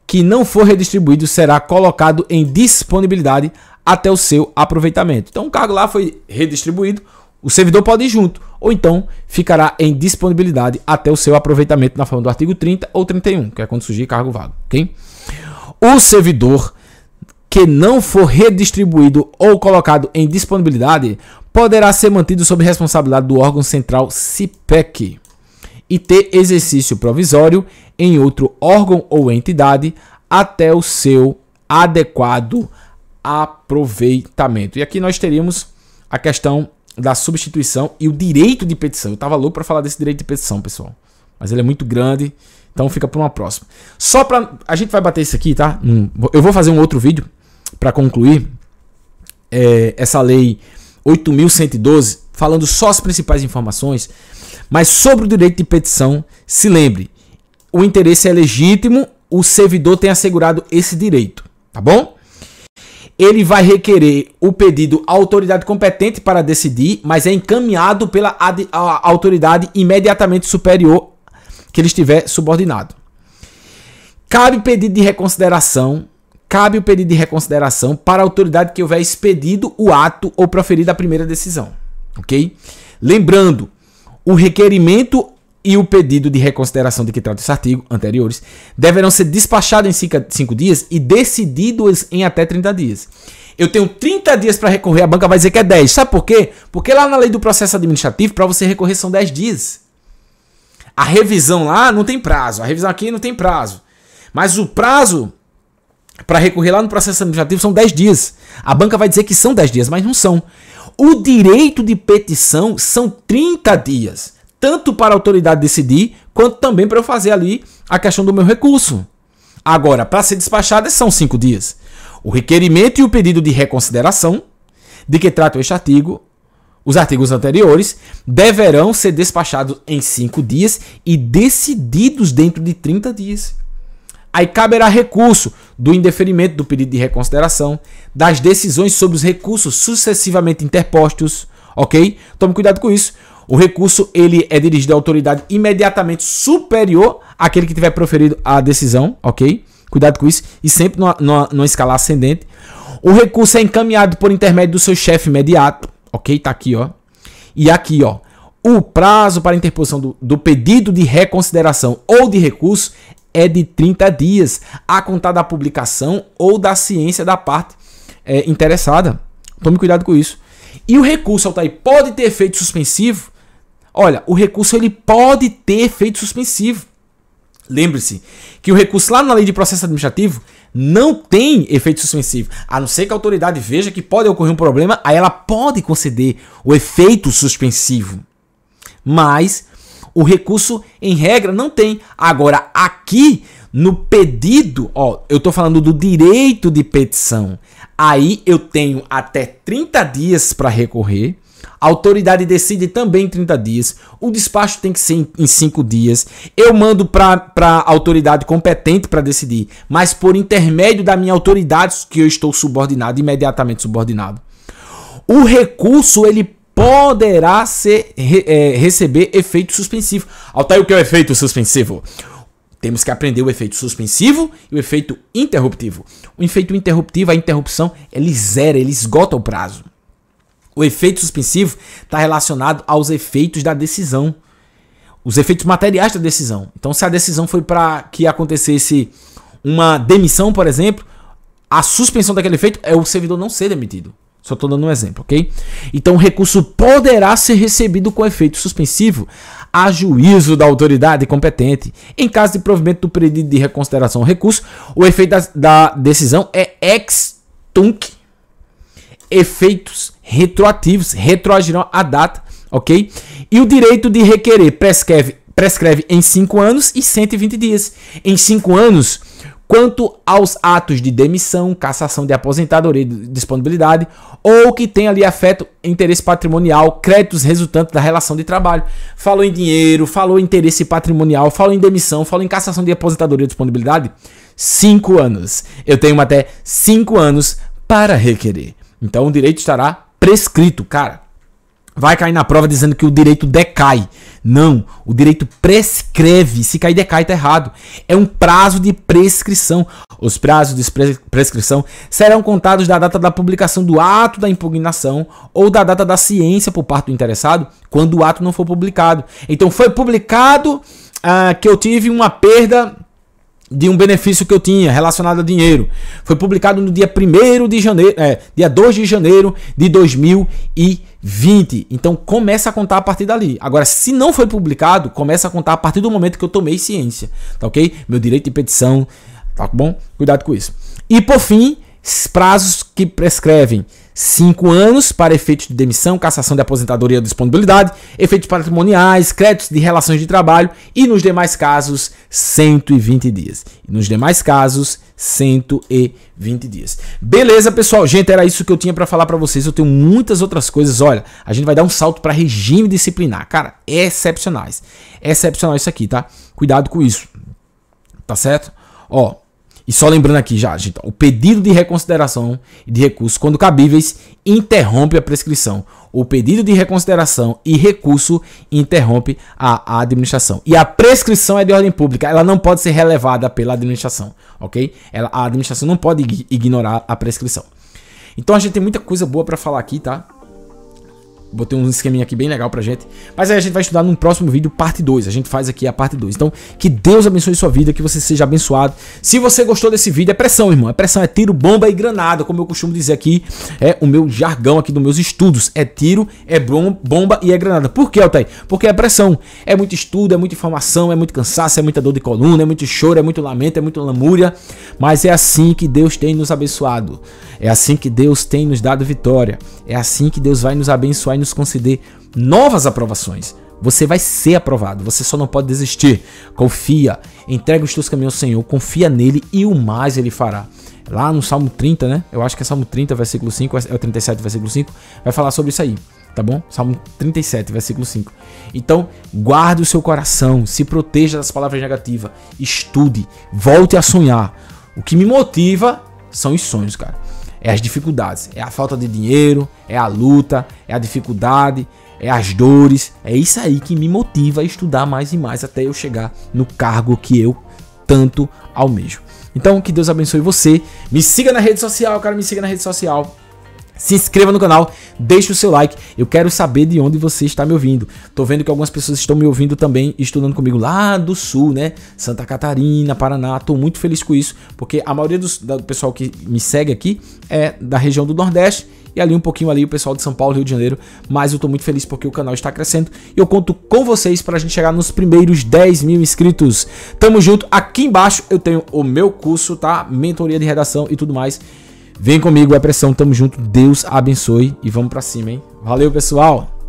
que não for redistribuído será colocado em disponibilidade até o seu aproveitamento. Então o cargo lá foi redistribuído, o servidor pode ir junto, ou então ficará em disponibilidade até o seu aproveitamento na forma do artigo 30 ou 31, que é quando surgir cargo vago, ok? O servidor que não for redistribuído ou colocado em disponibilidade poderá ser mantido sob responsabilidade do órgão central CIPEC e ter exercício provisório em outro órgão ou entidade até o seu adequado aproveitamento. E aqui nós teríamos a questão da substituição e o direito de petição. Eu estava louco para falar desse direito de petição, pessoal, mas ele é muito grande, então fica para uma próxima. Só para a gente vai bater isso aqui, tá? Eu vou fazer um outro vídeo para concluir essa lei 8.112, falando só as principais informações, mas sobre o direito de petição, se lembre, o interesse é legítimo, o servidor tem assegurado esse direito, tá bom? Ele vai requerer o pedido à autoridade competente para decidir, mas é encaminhado pela autoridade imediatamente superior que ele estiver subordinado. Cabe o pedido de reconsideração para a autoridade que houver expedido o ato ou proferido a primeira decisão, ok? Lembrando, o requerimento e o pedido de reconsideração de que trata esse artigo anteriores deverão ser despachados em 5 dias e decididos em até 30 dias. Eu tenho 30 dias para recorrer, a banca vai dizer que é 10. Sabe por quê? Porque lá na lei do processo administrativo, para você recorrer são 10 dias. A revisão lá não tem prazo, a revisão aqui não tem prazo. Mas o prazo para recorrer lá no processo administrativo são 10 dias. A banca vai dizer que são 10 dias, mas não são. O direito de petição são 30 dias. Tanto para a autoridade decidir, quanto também para eu fazer ali a questão do meu recurso. Agora, para ser despachada, são 5 dias. O requerimento e o pedido de reconsideração, de que trata este artigo, os artigos anteriores, deverão ser despachados em 5 dias e decididos dentro de 30 dias. Aí caberá recurso do indeferimento do pedido de reconsideração, das decisões sobre os recursos sucessivamente interpostos, ok? Tome cuidado com isso. O recurso ele é dirigido à autoridade imediatamente superior àquele que tiver proferido a decisão, ok? Cuidado com isso. E sempre numa escala ascendente. O recurso é encaminhado por intermédio do seu chefe imediato, ok? Tá aqui, ó. E aqui, ó. O prazo para interposição do pedido de reconsideração ou de recurso é de 30 dias, a contar da publicação ou da ciência da parte interessada. Tome cuidado com isso. E o recurso, Altair, pode ter efeito suspensivo? Olha, o recurso ele pode ter efeito suspensivo. Lembre-se que o recurso lá na lei de processo administrativo não tem efeito suspensivo. A não ser que a autoridade veja que pode ocorrer um problema, aí ela pode conceder o efeito suspensivo. Mas o recurso, em regra, não tem. Agora, aqui no pedido, ó, eu estou falando do direito de petição. Aí eu tenho até 30 dias para recorrer. A autoridade decide também em 30 dias. O despacho tem que ser em 5 dias. Eu mando para a autoridade competente para decidir, mas por intermédio da minha autoridade, que eu estou subordinado, imediatamente subordinado. O recurso, ele poderá receber efeito suspensivo. Altair, o que é o efeito suspensivo? Temos que aprender o efeito suspensivo e o efeito interruptivo. O efeito interruptivo, a interrupção, ele zera, ele esgota o prazo. O efeito suspensivo está relacionado aos efeitos da decisão. Os efeitos materiais da decisão. Então, se a decisão foi para que acontecesse uma demissão, por exemplo, a suspensão daquele efeito é o servidor não ser demitido. Só estou dando um exemplo, ok? Então, o recurso poderá ser recebido com efeito suspensivo a juízo da autoridade competente. Em caso de provimento do pedido de reconsideração ou recurso, o efeito da decisão é ex tunc. Efeitos retroativos, retroagirão a data, ok? E o direito de requerer prescreve em 5 anos e 120 dias. Em 5 anos, quanto aos atos de demissão, cassação de aposentadoria e disponibilidade, ou que tenha ali afeto interesse patrimonial, créditos resultantes da relação de trabalho. Falou em dinheiro, falou em interesse patrimonial, falou em demissão, falou em cassação de aposentadoria e disponibilidade. 5 anos. Eu tenho até 5 anos para requerer. Então o direito estará prescrito, cara. Vai cair na prova dizendo que o direito decai. Não, o direito prescreve. Se cair decai, tá errado. É um prazo de prescrição. Os prazos de prescrição serão contados da data da publicação do ato da impugnação ou da data da ciência por parte do interessado, quando o ato não for publicado. Então foi publicado que eu tive uma perda de um benefício que eu tinha relacionado a dinheiro. Foi publicado no dia 1º de janeiro, dia 2 de janeiro de 2020. Então começa a contar a partir dali. Agora, se não foi publicado, começa a contar a partir do momento que eu tomei ciência, tá ok? Meu direito de petição, tá bom? Cuidado com isso. E por fim, prazos que prescrevem 5 anos para efeitos de demissão, cassação de aposentadoria ou disponibilidade, efeitos patrimoniais, créditos de relações de trabalho e nos demais casos 120 dias. Nos demais casos 120 dias. Beleza, pessoal? Gente, era isso que eu tinha para falar para vocês. Eu tenho muitas outras coisas. Olha, a gente vai dar um salto para regime disciplinar. Cara, excepcionais. Excepcional isso aqui, tá? Cuidado com isso. Tá certo? Ó, e só lembrando aqui já, gente, o pedido de reconsideração e de recurso, quando cabíveis, interrompe a prescrição. O pedido de reconsideração e recurso interrompe a administração. E a prescrição é de ordem pública, ela não pode ser relevada pela administração, ok? A administração não pode ignorar a prescrição. Então a gente tem muita coisa boa para falar aqui, tá? Botei um esqueminha aqui bem legal pra gente. Mas aí a gente vai estudar num próximo vídeo, parte 2. A gente faz aqui a parte 2. Então, que Deus abençoe sua vida, que você seja abençoado. Se você gostou desse vídeo, é pressão, irmão. É pressão, é tiro, bomba e granada, como eu costumo dizer aqui. É o meu jargão aqui dos meus estudos. É tiro, é bomba e é granada. Por que, Altair? Porque é pressão. É muito estudo, é muita informação, é muito cansaço, é muita dor de coluna, é muito choro, é muito lamento, é muito lamúria. Mas é assim que Deus tem nos abençoado. É assim que Deus tem nos dado vitória. É assim que Deus vai nos abençoar e nos conceder novas aprovações. Você vai ser aprovado, você só não pode desistir. Confia, entrega os teus caminhos ao Senhor, confia nele e o mais ele fará. Lá no Salmo 30, né? Eu acho que é Salmo 30, versículo 5, é o 37, versículo 5, vai falar sobre isso aí, tá bom? Salmo 37, versículo 5. Então, guarde o seu coração, se proteja das palavras negativas, estude, volte a sonhar. O que me motiva são os sonhos, cara. É as dificuldades, é a falta de dinheiro, é a luta, é a dificuldade, é as dores. É isso aí que me motiva a estudar mais e mais até eu chegar no cargo que eu tanto almejo. Então, que Deus abençoe você. Me siga na rede social, cara, me siga na rede social. Se inscreva no canal, deixe o seu like. Eu quero saber de onde você está me ouvindo. Tô vendo que algumas pessoas estão me ouvindo também, estudando comigo lá do sul, né? Santa Catarina, Paraná. Tô muito feliz com isso, porque a maioria do pessoal que me segue aqui é da região do Nordeste e ali um pouquinho ali o pessoal de São Paulo, Rio de Janeiro. Mas eu tô muito feliz porque o canal está crescendo e eu conto com vocês para a gente chegar nos primeiros 10 mil inscritos. Tamo junto. Aqui embaixo eu tenho o meu curso, tá? Mentoria de redação e tudo mais. Vem comigo, é pressão, tamo junto, Deus abençoe e vamos pra cima, hein? Valeu, pessoal!